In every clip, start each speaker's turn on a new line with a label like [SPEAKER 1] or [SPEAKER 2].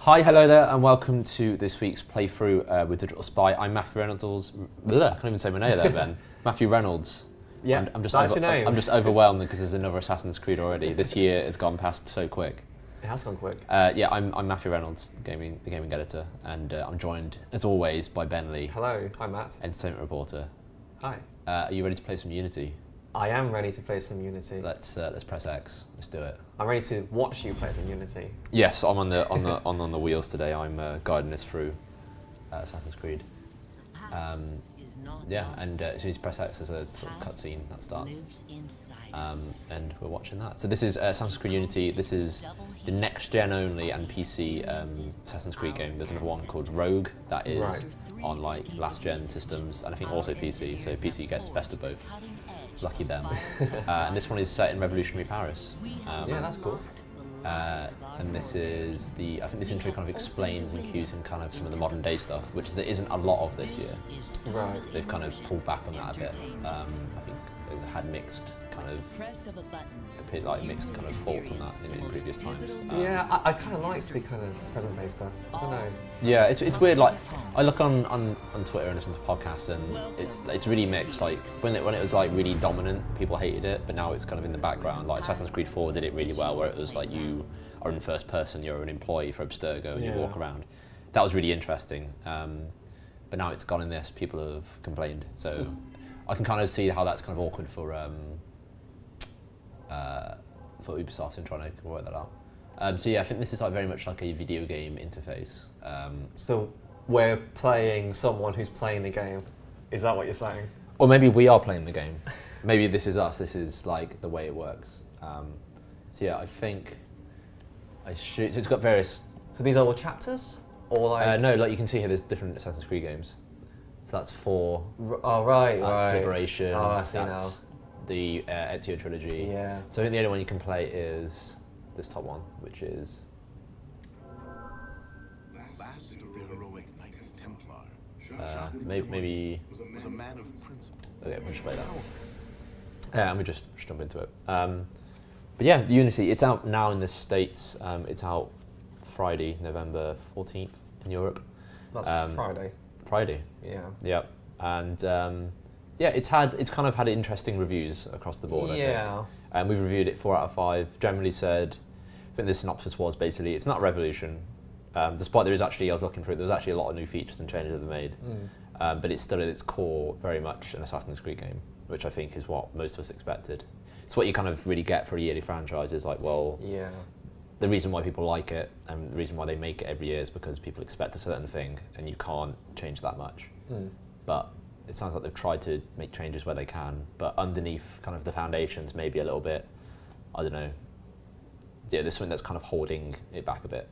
[SPEAKER 1] Hi, hello there, and welcome to this week's playthrough with Digital Spy. I'm Matthew Reynolds. I can't even say my name there, Ben. Matthew Reynolds.
[SPEAKER 2] Yeah,
[SPEAKER 1] I'm just
[SPEAKER 2] that's your name.
[SPEAKER 1] I'm just overwhelmed because there's another Assassin's Creed already. This year has gone past so quick.
[SPEAKER 2] It has gone quick.
[SPEAKER 1] I'm Matthew Reynolds, the gaming editor, and I'm joined, as always, by Ben Lee.
[SPEAKER 2] Hello, hi Matt.
[SPEAKER 1] Entertainment reporter.
[SPEAKER 2] Hi.
[SPEAKER 1] Are you ready to play some Unity?
[SPEAKER 2] I am ready to play some Unity.
[SPEAKER 1] Let's press X. Let's do it.
[SPEAKER 2] I'm ready to watch you play some Unity.
[SPEAKER 1] Yes, I'm on the wheels today. I'm guiding us through Assassin's Creed. And as soon as you press X, there's a sort of cutscene that starts, and we're watching that. So this is Assassin's Creed Unity. This is the next gen only and PC Assassin's Creed game. There's another one called Rogue that is on like last gen systems, and I think also PC. So PC gets best of both. Lucky them. And this one is set in revolutionary Paris.
[SPEAKER 2] Yeah, that's cool.
[SPEAKER 1] And this is I think this intro kind of explains and cues in kind of some of the modern day stuff, which there isn't a lot of this year.
[SPEAKER 2] Right.
[SPEAKER 1] They've kind of pulled back on that a bit. I think it had mixed kind of faults on that in previous times.
[SPEAKER 2] I kind of like the kind of present day stuff. I don't know.
[SPEAKER 1] Yeah, it's weird. Like I look on Twitter and listen to podcasts, and it's really mixed. Like when it was like really dominant, people hated it, but now it's kind of in the background. Like Assassin's Creed 4 did it really well, where it was like you are in first person, you're an employee for Abstergo, and you walk around. That was really interesting. But now it's gone in this, people have complained. So I can kind of see how that's kind of awkward for Ubisoft in trying to work that out. So yeah, I think this is like very much like a video game interface.
[SPEAKER 2] So we're playing someone who's playing the game. Is that what you're saying?
[SPEAKER 1] Or maybe we are playing the game. Maybe this is us. This is like the way it works. So yeah, I think so it's got various.
[SPEAKER 2] So these are all chapters, or like?
[SPEAKER 1] No, like you can see here, there's different Assassin's Creed games. So that's 4.
[SPEAKER 2] Oh right,
[SPEAKER 1] That's
[SPEAKER 2] right.
[SPEAKER 1] Liberation.
[SPEAKER 2] Oh, I see
[SPEAKER 1] that's the Ezio trilogy.
[SPEAKER 2] Yeah.
[SPEAKER 1] So I think the only one you can play is this top one, which is.
[SPEAKER 3] Last of the heroic Knights Templar.
[SPEAKER 1] Maybe.
[SPEAKER 3] Was a man of principle.
[SPEAKER 1] Okay, we'll just play that. And we just jump into it. But yeah, Unity, it's out now in the States. It's out Friday, November 14th in Europe.
[SPEAKER 2] That's Friday.
[SPEAKER 1] Friday.
[SPEAKER 2] Yeah.
[SPEAKER 1] Yeah. And it's kind of had interesting reviews across the board.
[SPEAKER 2] Yeah.
[SPEAKER 1] I think. We've reviewed it 4 out of 5. Generally said, I think the synopsis was basically it's not a revolution. Despite I was looking through it, there's actually a lot of new features and changes that they made. But it's still at its core very much an Assassin's Creed game, which I think is what most of us expected. It's what you kind of really get for a yearly franchise is like, well, the reason why people like it and the reason why they make it every year is because people expect a certain thing and you can't change that much. But it sounds like they've tried to make changes where they can, but underneath kind of the foundations maybe a little bit, I don't know. Yeah, there's something that's kind of holding it back a bit.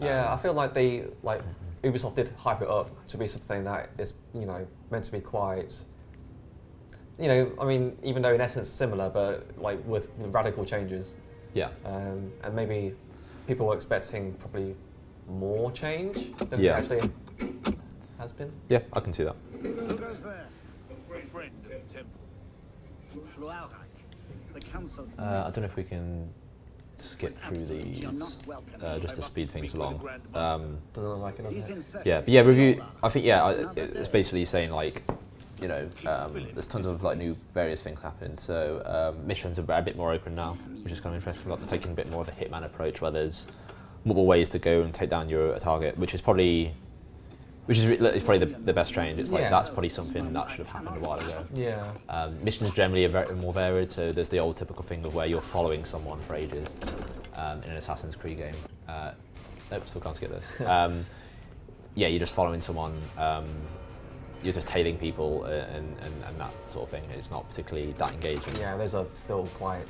[SPEAKER 2] Yeah, I feel like Ubisoft did hype it up to be something that is, meant to be quite, I mean, even though in essence similar, but like with radical changes.
[SPEAKER 1] Yeah.
[SPEAKER 2] And maybe people were expecting probably more change than it actually has been.
[SPEAKER 1] Yeah, I can see that.
[SPEAKER 4] Who goes there? A friend of the temple.
[SPEAKER 1] I don't know if we can skip through these just to speed things along.
[SPEAKER 2] Doesn't look like it, does it?
[SPEAKER 1] Yeah, but yeah, review. I think it's basically saying like, there's tons of like new various things happening. So missions are a bit more open now, which is kind of interesting. Like they're taking a bit more of a hitman approach, where there's multiple ways to go and take down your target, which is probably the best change. It's like that's probably something that should have happened a while ago.
[SPEAKER 2] Yeah.
[SPEAKER 1] Missions generally are more varied, so there's the old typical thing of where you're following someone for ages in an Assassin's Creed game. Nope, still can't skip this. You're just following someone. You're just tailing people and that sort of thing. It's not particularly that engaging.
[SPEAKER 2] Yeah, those are still quite.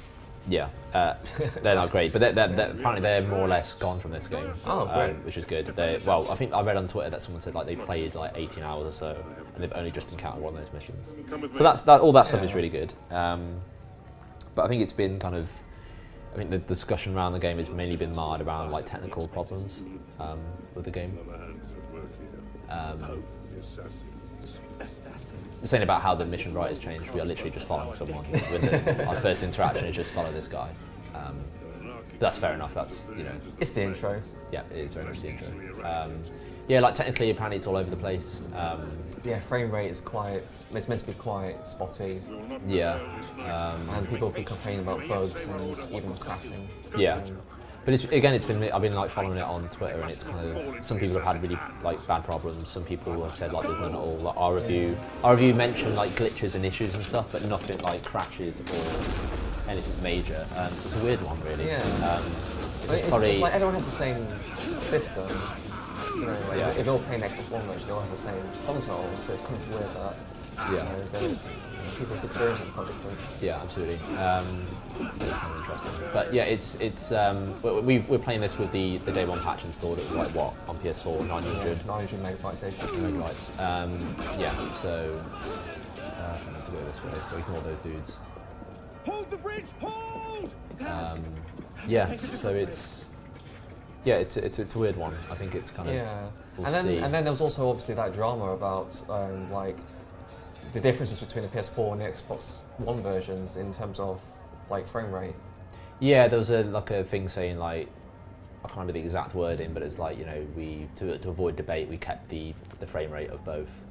[SPEAKER 1] Yeah, they're not great, but apparently they're more or less gone from this game.
[SPEAKER 2] Oh, great.
[SPEAKER 1] Which is good. I think I read on Twitter that someone said like they played like 18 hours or so, and they've only just encountered one of those missions. So all that stuff is really good. But I think it's been kind of, I think the discussion around the game has mainly been marred around like technical problems with the game. Saying about how the mission right has changed. We are literally just following someone. Our first interaction is just follow this guy. That's fair enough. That's
[SPEAKER 2] It's the intro.
[SPEAKER 1] yeah, it is very much the intro. Yeah, like technically, apparently it's all over the place.
[SPEAKER 2] Yeah, frame rate is quite. It's meant to be quite spotty,
[SPEAKER 1] Yeah,
[SPEAKER 2] and people have been complaining about bugs and even crashing.
[SPEAKER 1] yeah. But it's been I've been like following it on Twitter, and it's kind of some people have had really like bad problems. Some people have said like there's none at all. Like our review mentioned like glitches and issues and stuff, but nothing like crashes or anything major. So it's a weird one, really.
[SPEAKER 2] Yeah. It's like everyone has the same system. You know, like
[SPEAKER 1] Yeah.
[SPEAKER 2] if you're playing Xbox One version, they all have the same console, so it's kind of weird that people's experiences are quite different.
[SPEAKER 1] Yeah, absolutely. It's kind of interesting. But yeah, we're playing this with the day one patch installed. It was like what on PS4, 900
[SPEAKER 2] megabytes.
[SPEAKER 1] megabytes. Yeah, so I don't know to go this way. So ignore those dudes.
[SPEAKER 4] Hold the bridge! Hold!
[SPEAKER 1] Yeah, so it's a weird one. I think it's kind of we'll see.
[SPEAKER 2] And then there was also obviously that drama about like the differences between the PS4 and the Xbox One versions in terms of like frame rate.
[SPEAKER 1] Yeah, there was a thing saying like I can't remember the exact wording, but it's like we to avoid debate we kept the frame rate of both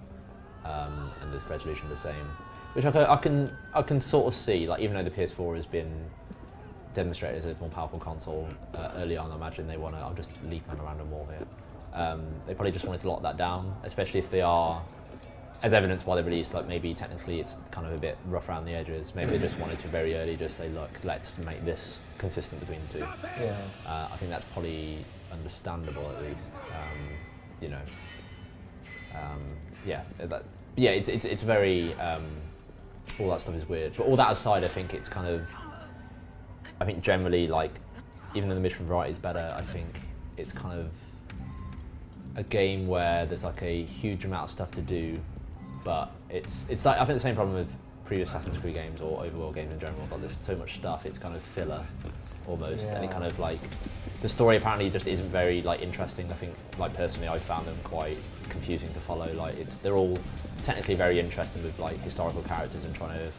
[SPEAKER 1] and the resolution the same, which I can sort of see. Like even though the PS4 has been demonstrated as a more powerful console early on, I imagine they want to. I'm just leaping on a random wall here. They probably just wanted to lock that down, especially if they are, as evidenced by the release, like maybe technically it's kind of a bit rough around the edges. Maybe they just wanted to very early just say, look, let's make this consistent between the two.
[SPEAKER 2] Yeah.
[SPEAKER 1] I think that's probably understandable at least. It's very. All that stuff is weird, but all that aside, I think it's kind of. I think generally, like, even though the mission variety is better, I think it's kind of a game where there's like a huge amount of stuff to do, but it's like I think the same problem with previous Assassin's Creed games or overworld games in general. But there's so much stuff, it's kind of filler almost, and it kind of like the story apparently just isn't very like interesting. I think like personally, I found them quite confusing to follow. Like they're all technically very interesting with like historical characters and trying to.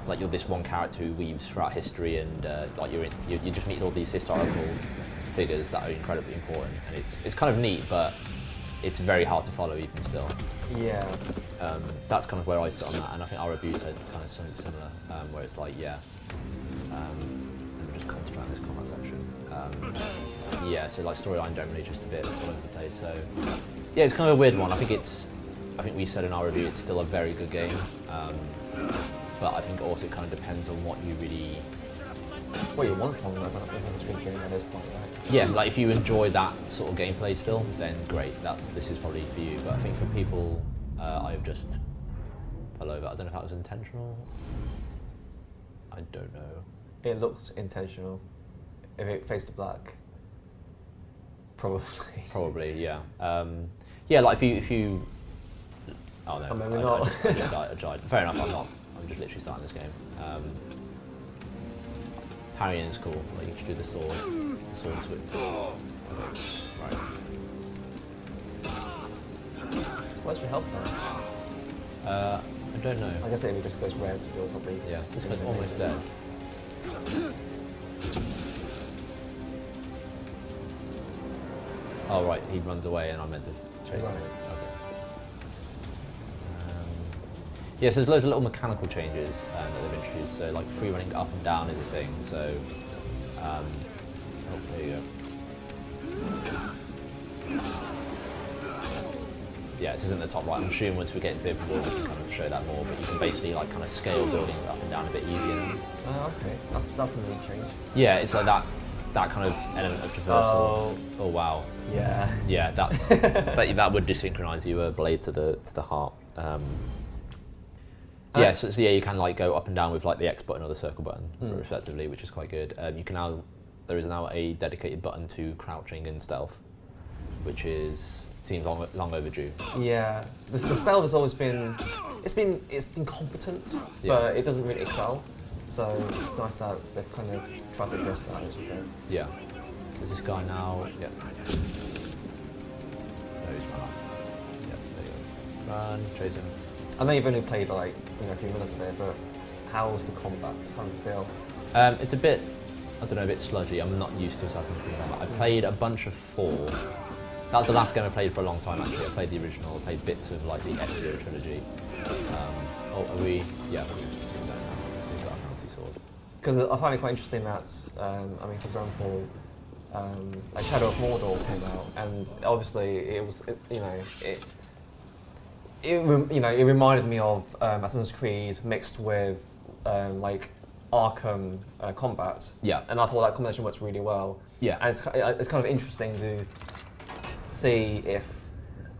[SPEAKER 1] Like you're this one character who weaves throughout history, and like you just meet all these historical figures that are incredibly important, and it's kind of neat, but it's very hard to follow even still.
[SPEAKER 2] Yeah.
[SPEAKER 1] That's kind of where I sit on that, and I think our review said kind of something similar, where it's like let me just concentrate on this comment section. So like storyline generally just a bit all over the place. So yeah, it's kind of a weird one. I think we said in our review it's still a very good game. But I think also it kind of depends on what you
[SPEAKER 2] want from an Assassin's Creed game at this point, right?
[SPEAKER 1] Yeah, like if you enjoy that sort of gameplay still, then great. This is probably for you. But I think for people, I've just fell over. I don't know if that was intentional. I don't know.
[SPEAKER 2] It looked intentional. If it faced to black, probably.
[SPEAKER 1] Probably, yeah. Like if you. Oh no.
[SPEAKER 2] Or maybe not.
[SPEAKER 1] I died. Fair enough. I'm not. I'm just literally starting this game. Parrying is cool. Like you should do the sword switch. Okay. Right.
[SPEAKER 2] What's your health now?
[SPEAKER 1] I don't know.
[SPEAKER 2] I guess it just goes red, so you'll probably.
[SPEAKER 1] Yeah, this guy's almost dead. Oh right, he runs away, and I meant to chase him.
[SPEAKER 2] Right.
[SPEAKER 1] Okay. Yes, there's loads of little mechanical changes that they've introduced. So like free running up and down is a thing. So, oh, there you go. Yeah, this is in the top right. I'm assuming once we get into the open world, we can kind of show that more. But you can basically like kind of scale buildings up and down a bit easier now.
[SPEAKER 2] Oh, okay. That's the neat change.
[SPEAKER 1] Yeah, it's like that kind of element of traversal. Oh wow.
[SPEAKER 2] Yeah.
[SPEAKER 1] Yeah, that would desynchronize your blade to the heart. Yeah, so you can like go up and down with like the X button or the circle button, respectively, which is quite good. There is now a dedicated button to crouching and stealth, which seems long overdue.
[SPEAKER 2] Yeah, the stealth has always been, it's been competent, but it doesn't really excel. So it's nice that they've kind of tried to address that as well.
[SPEAKER 1] Yeah. There's this guy now. Yeah. No, he's run out. Yeah, there you go. Run, chase him.
[SPEAKER 2] I know you've only played like a few minutes of it, but how's the combat? How does it feel?
[SPEAKER 1] It's a bit I don't know, a bit sludgy. I'm not used to Assassin's Creed combat. I played a bunch of 4. That was the last game I played for a long time, actually. I played the original, I played bits of like the Ezio trilogy. Oh, are we? Yeah. He's got a fancy sword.
[SPEAKER 2] Because I find it quite interesting that, I mean, for example, like Shadow of Mordor came out, and obviously it was, it reminded me of Assassin's Creed mixed with like Arkham combat.
[SPEAKER 1] Yeah.
[SPEAKER 2] And I thought that combination works really well.
[SPEAKER 1] Yeah.
[SPEAKER 2] And it's kind of interesting to see if,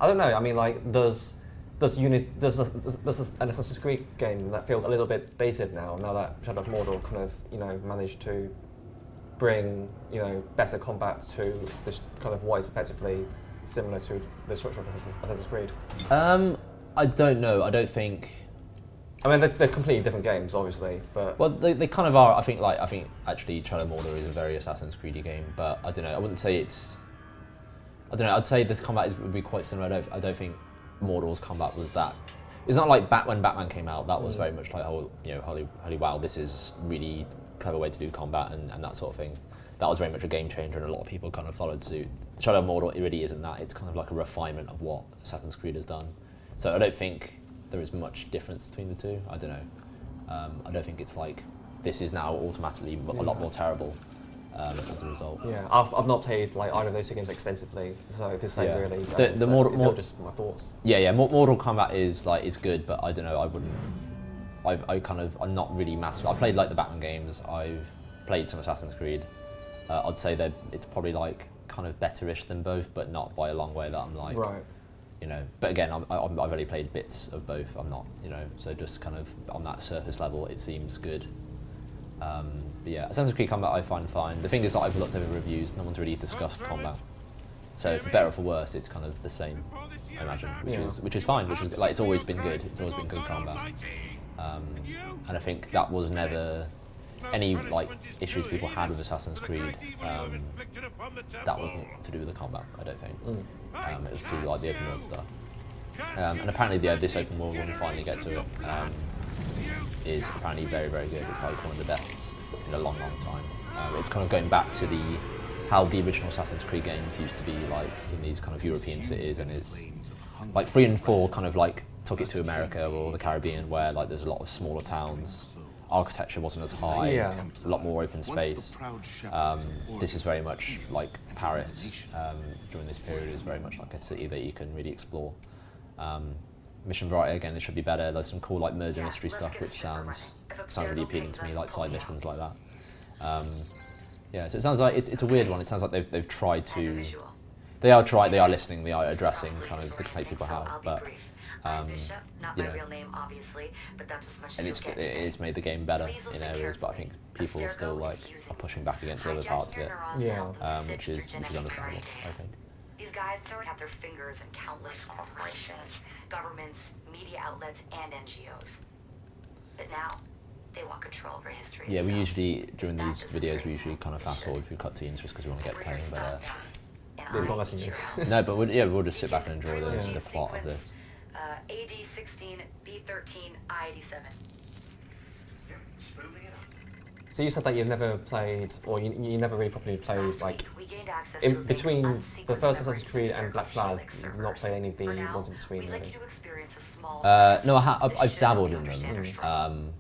[SPEAKER 2] I don't know, I mean, like, does an Assassin's Creed game that feels a little bit dated now that Shadow of Mordor kind of, managed to bring, better combat to this kind of what is effectively similar to the structure of Assassin's Creed?
[SPEAKER 1] I don't know. I don't think.
[SPEAKER 2] I mean, they're completely different games, obviously, but
[SPEAKER 1] Well, they kind of are. I think actually Shadow of Mordor is a very Assassin's Creedy game, but I don't know. I wouldn't say it's. I don't know. I'd say the combat would be quite similar. I don't think Mordor's combat was that. It's not like when Batman came out. That was very much like, holy wow, this is really clever way to do combat and that sort of thing. That was very much a game changer, and a lot of people kind of followed suit. Shadow of Mordor, it really isn't that. It's kind of like a refinement of what Assassin's Creed has done. So I don't think there is much difference between the two. I don't know. I don't think it's like this is now automatically a lot more terrible as a result.
[SPEAKER 2] yeah, I've not played like either of those two games extensively, so to say really,
[SPEAKER 1] The
[SPEAKER 2] more just my thoughts.
[SPEAKER 1] Yeah. Mortal Kombat is good, but I don't know. I wouldn't. I'm not really massive. I played like the Batman games. I've played some Assassin's Creed. I'd say that it's probably like kind of better-ish than both, but not by a long way. That I'm like,
[SPEAKER 2] Right.
[SPEAKER 1] But again, I've only played bits of both. I'm not, so just kind of on that surface level, it seems good. But yeah, Assassin's Creed combat I find fine. The thing is that I've looked over reviews, no one's really discussed combat. So for better or for worse, it's kind of the same, I imagine, which is fine. Which is like it's always been good. It's always been good combat. And I think that was never any like issues people had with Assassin's Creed. That wasn't to do with the combat, I don't think. It was to do with like the open world stuff. And apparently, this open world, when we finally get to it, is apparently very, very good. It's like one of the best in a long, long time. It's kind of going back to how the original Assassin's Creed games used to be like in these kind of European cities, and it's like 3 and 4 kind of like took it to America or the Caribbean, where like there's a lot of smaller towns. Architecture wasn't as high, a lot more open space. This is very much like Paris during this period. Is very much like a city that you can really explore. Mission variety again, it should be better. There's some cool like murder mystery stuff, which sounds really appealing to me, like side missions like that. So it sounds like it's a weird one. It sounds like they've tried to. They are listening. They are addressing kind of the complaints people have, but.
[SPEAKER 5] Not my real name, obviously, but that's as much
[SPEAKER 1] And
[SPEAKER 5] as you'll get today.
[SPEAKER 1] it's made the game better in areas, but I think people still like are pushing back against other parts of it, which is understandable, I think.
[SPEAKER 5] These guys have their fingers in countless corporations, governments, media outlets, and NGOs. But now, they want control over history.
[SPEAKER 1] Yeah, we
[SPEAKER 5] itself.
[SPEAKER 1] usually, during these videos, we usually kind of fast forward through cutscenes just because we want to get playing, but
[SPEAKER 2] There's not letting you.
[SPEAKER 1] no, but we'll just sit back and enjoy the plot of this.
[SPEAKER 5] AD 16, B13, I-87.
[SPEAKER 2] So you said that you've never played, or you never really properly played, like,
[SPEAKER 5] We gained access
[SPEAKER 2] in
[SPEAKER 5] to a big
[SPEAKER 2] between the
[SPEAKER 5] unsequenced
[SPEAKER 2] first
[SPEAKER 5] memory
[SPEAKER 2] Assassin's Creed and Black Flag,
[SPEAKER 5] Helix
[SPEAKER 2] you've not
[SPEAKER 5] servers.
[SPEAKER 2] played any of the
[SPEAKER 5] For now,
[SPEAKER 2] ones in between,
[SPEAKER 5] we'd like
[SPEAKER 2] really.
[SPEAKER 5] you to experience a small
[SPEAKER 1] No, I've dabbled in them.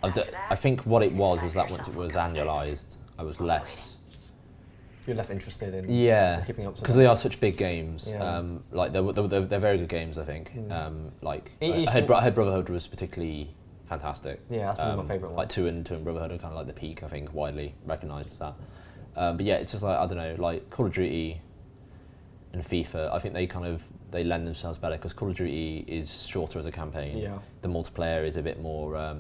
[SPEAKER 1] I think what it was that once it was annualized, I was less.
[SPEAKER 2] You're less interested in keeping up to
[SPEAKER 1] because
[SPEAKER 2] that.
[SPEAKER 1] they are such big games.
[SPEAKER 2] Yeah.
[SPEAKER 1] Like they're very good games, I think. Like
[SPEAKER 2] Each
[SPEAKER 1] I heard
[SPEAKER 2] one-
[SPEAKER 1] Brotherhood was particularly fantastic.
[SPEAKER 2] Yeah, that's probably my favourite one.
[SPEAKER 1] Like 2 and Brotherhood are kind of like the peak, I think, widely recognised as that. But yeah, it's just like I don't know, like Call of Duty and FIFA. I think they lend themselves better because Call of Duty is shorter as a campaign.
[SPEAKER 2] Yeah.
[SPEAKER 1] The multiplayer is a bit more.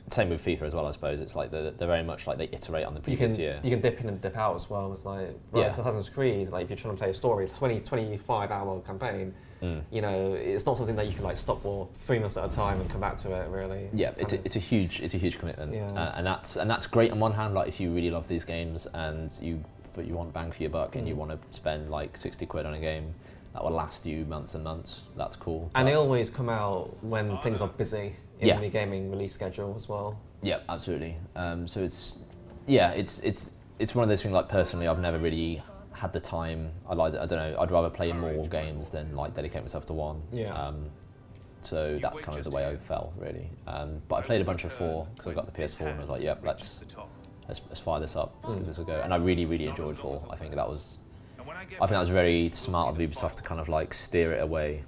[SPEAKER 1] Same with FIFA as well, I suppose. It's like they're very much like they iterate on the previous year.
[SPEAKER 2] You can dip in and dip out as well. It's like, it's Assassin's Creed, like if you're trying to play a story, it's 25-hour campaign. It's not something that you can like stop for 3 months at a time and come back to it, really.
[SPEAKER 1] Yeah, it's a huge commitment.
[SPEAKER 2] Yeah.
[SPEAKER 1] And that's great on one hand, like if you really love these games and you want bang for your buck and you want to spend like 60 quid on a game that will last you months and months, that's cool.
[SPEAKER 2] And they always come out when things are busy in the gaming release schedule as well.
[SPEAKER 1] Yeah, absolutely. So it's yeah, it's one of those things. Like personally, I've never really had the time. I don't know. I'd rather play more games than like dedicate myself to one.
[SPEAKER 2] Yeah.
[SPEAKER 1] So that's kind of the way I felt really. But I played a bunch of 4 because I got the PS4 and I was like, yep, let's fire this up. Let's give this a go. And I really enjoyed 4. I think that was very smart of Ubisoft to kind of like steer it away.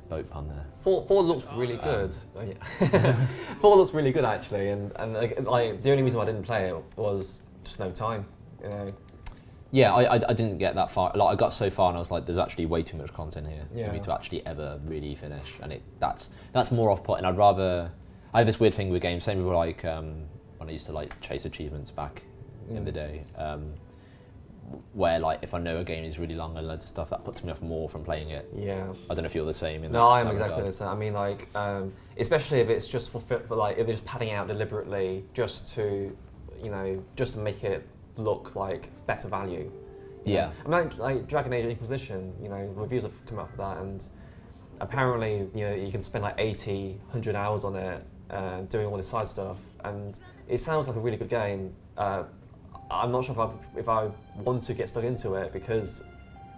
[SPEAKER 1] Boat pun there.
[SPEAKER 2] 4 looks really good. Oh, yeah. 4 looks really good actually, and like the only reason why I didn't play it was just no time. You know.
[SPEAKER 1] Yeah, I didn't get that far. Like I got so far and I was like, there's actually way too much content here for me to actually ever really finish, and that's more off-putting. I have this weird thing with games, same with like when I used to like chase achievements back in the day, where like if I know a game is really long and loads of stuff, that puts me off more from playing it.
[SPEAKER 2] Yeah.
[SPEAKER 1] I don't know if you're the same.
[SPEAKER 2] No, I am exactly the same. I mean, like, especially if it's just for like if they're just padding out deliberately just to, you know, just to make it look like better value.
[SPEAKER 1] Yeah.
[SPEAKER 2] I mean, like Dragon Age Inquisition, you know, reviews have come out for that, and apparently, you know, you can spend like 80, 100 hours on it, doing all this side stuff, and it sounds like a really good game. I'm not sure if I want to get stuck into it because,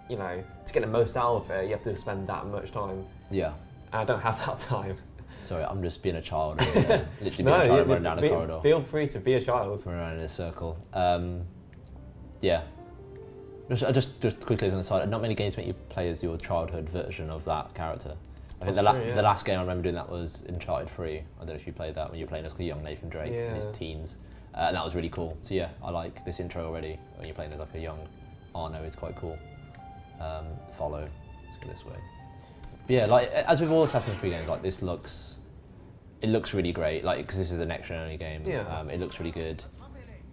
[SPEAKER 2] you know, to get the most out of it, you have to spend that much time.
[SPEAKER 1] Yeah.
[SPEAKER 2] And I don't have that time.
[SPEAKER 1] Sorry, I'm just being a child. Literally being a child running down a corridor.
[SPEAKER 2] Feel free to be a child.
[SPEAKER 1] Running around in a circle. Yeah. Just quickly on the side, not many games make you play as your childhood version of that character. I think the last game I remember doing that was Uncharted 3. I don't know if you played that when you were playing as a young Nathan Drake in his teens. And that was really cool. So yeah, I like this intro already. When you're playing as like a young Arno is quite cool. Follow, let's go this way. But yeah, like as with all Assassin's Creed games, like this looks really great. Like because this is a next gen only game.
[SPEAKER 2] Yeah.
[SPEAKER 1] It looks really good.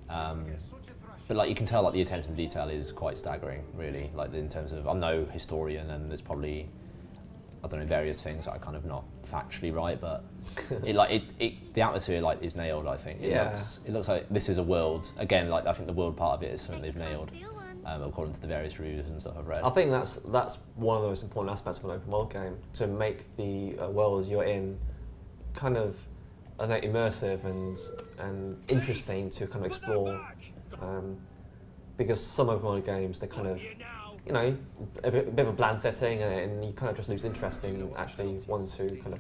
[SPEAKER 1] But like you can tell, like the attention to detail is quite staggering, really. Like in terms of, I'm no historian, and there's probably, I don't know, various things that are kind of not factually right, but the atmosphere like is nailed. I think it looks like this is a world again. Like I think the world part of it is something they've nailed, according to the various reviews and stuff I've read.
[SPEAKER 2] I think that's one of the most important aspects of an open world game, to make the worlds you're in kind of immersive and interesting to kind of explore. Because some open world games, they kind of, you know, a bit of a bland setting, and you kind of just lose interest in actually wanting to kind of,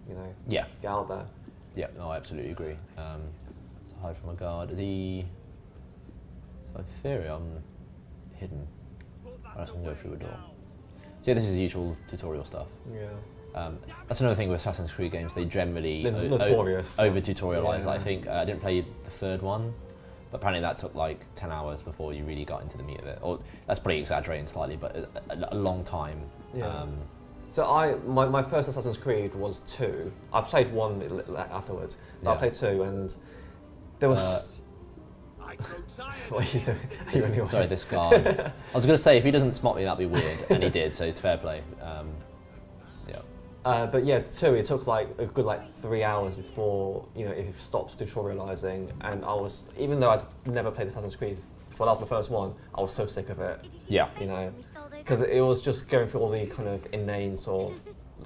[SPEAKER 2] you know, get out there.
[SPEAKER 1] Yeah, no, I absolutely agree. So hide from a guard. Is he? So I fear I'm hidden. Or else I can go through a door. So yeah, this is the usual tutorial stuff.
[SPEAKER 2] Yeah.
[SPEAKER 1] That's another thing with Assassin's Creed games. They generally
[SPEAKER 2] notorious
[SPEAKER 1] over tutorialize.
[SPEAKER 2] Yeah.
[SPEAKER 1] I think I didn't play the third one. But apparently that took like 10 hours before you really got into the meat of it. Or that's pretty exaggerating slightly, but a long time.
[SPEAKER 2] Yeah. So my first Assassin's Creed was 2. I played 1 afterwards. But I played 2, and there was. What are you doing? Anyway?
[SPEAKER 1] Sorry, this guy. I was going to say if he doesn't spot me, that'd be weird, and he did. So it's fair play.
[SPEAKER 2] But yeah, 2, it took like a good 3 hours before, you know, it stopped tutorializing, and I was, even though I'd never played Assassin's Creed before, that was my first one, I was so sick of it.
[SPEAKER 1] Yeah.
[SPEAKER 2] You know, because it was just going through all the kind of inane sort of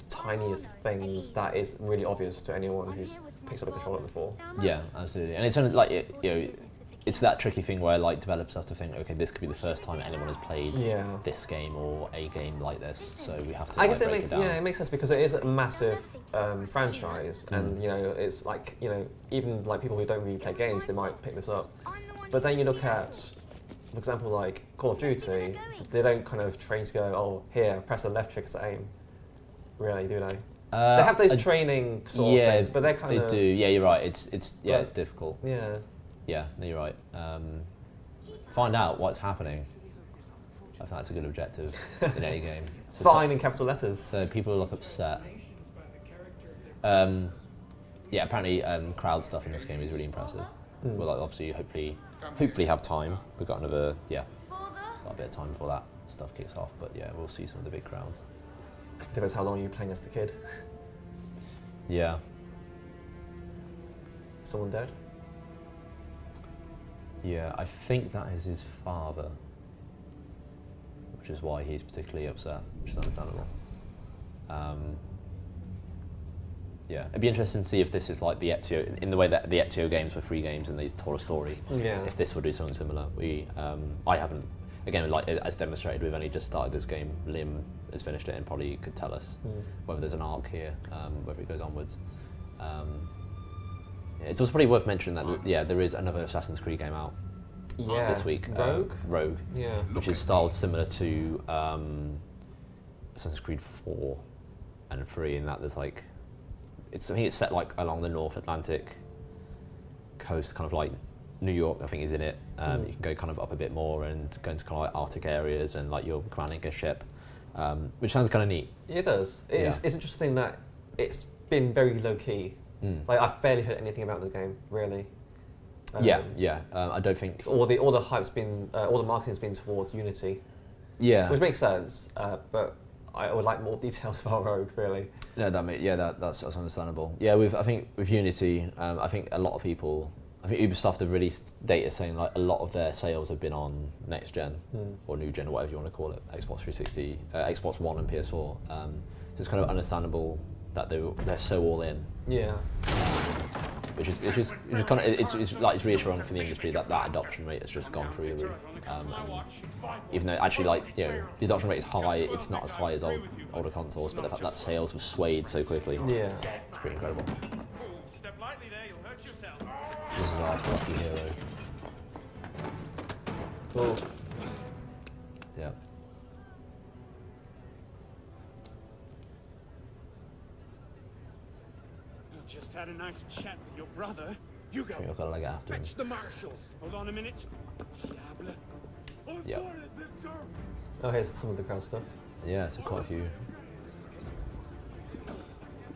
[SPEAKER 2] tiniest things that is really obvious to anyone who's picked up a controller before.
[SPEAKER 1] Yeah, absolutely, and it's like, you know, it's that tricky thing where like developers have to think, okay, this could be the first time anyone has played this game or a game like this, so we have to.
[SPEAKER 2] I guess
[SPEAKER 1] break it down.
[SPEAKER 2] it makes sense because it is a massive franchise, and you know, it's like, you know, even like people who don't really play games, they might pick this up. But then you look at, for example, like Call of Duty, they don't kind of train to go, oh, here, press the left trigger to aim. Really, do they? They have those training sort of things, but they're kind of.
[SPEAKER 1] They do. Yeah, you're right. It's difficult.
[SPEAKER 2] Yeah.
[SPEAKER 1] Yeah, no, you're right. Find out what's happening. I think that's a good objective in any game. So
[SPEAKER 2] Fine in capital letters.
[SPEAKER 1] So people look upset. Yeah, apparently crowd stuff in this game is really impressive. We'll like, obviously hopefully have time. We've got another got a bit of time before that stuff kicks off. But yeah, we'll see some of the big crowds.
[SPEAKER 2] Depends how long you're playing as the kid.
[SPEAKER 1] Yeah.
[SPEAKER 2] Someone dead?
[SPEAKER 1] Yeah, I think that is his father, which is why he's particularly upset, which is understandable. Yeah, it'd be interesting to see if this is like the Ezio, in the way that the Ezio games were free games and these told a story.
[SPEAKER 2] Yeah.
[SPEAKER 1] If this will do something similar. I haven't, again, like as demonstrated, we've only just started this game. Liam has finished it and probably could tell us whether there's an arc here, whether it goes onwards. Yeah, it's also probably worth mentioning that there is another Assassin's Creed game out this week. Rogue.
[SPEAKER 2] Yeah.
[SPEAKER 1] Which is styled similar to Assassin's Creed 4 and 3 in that there's like, I think it's set like along the North Atlantic coast, kind of like New York, I think is in it. You can go kind of up a bit more and go into kind of like Arctic areas and like you're commanding a ship, which sounds kind of neat.
[SPEAKER 2] It does. It's interesting that it's been very low key. Like I've barely heard anything about the game, really. I don't think all the hype's been, all the marketing's been towards Unity.
[SPEAKER 1] Yeah,
[SPEAKER 2] which makes sense, but I would like more details about Rogue, really.
[SPEAKER 1] No, that's understandable. Yeah, I think with Unity, I think a lot of people, I think Ubisoft have released data saying like a lot of their sales have been on next gen or new gen or whatever you want to call it, Xbox 360, Xbox One and PS4. So it's kind of understandable that they're so all in.
[SPEAKER 2] Yeah.
[SPEAKER 1] Which is kind of it's reassuring for the industry that adoption rate has just gone through the roof. Even though actually the adoption rate is high, it's not as high as older consoles. But the fact that sales have swayed so quickly, it's pretty incredible.
[SPEAKER 4] Step lightly there, you'll hurt yourself.
[SPEAKER 1] This is our lucky hero.
[SPEAKER 2] Cool.
[SPEAKER 1] Yeah.
[SPEAKER 4] Just had a nice chat with your brother. You go.
[SPEAKER 1] I've got to leg it after him.
[SPEAKER 4] Fetch the marshals. Hold on a minute. Diable.
[SPEAKER 1] Yep.
[SPEAKER 2] Oh, here's some of the crowd stuff.
[SPEAKER 1] Yeah, so quite a few.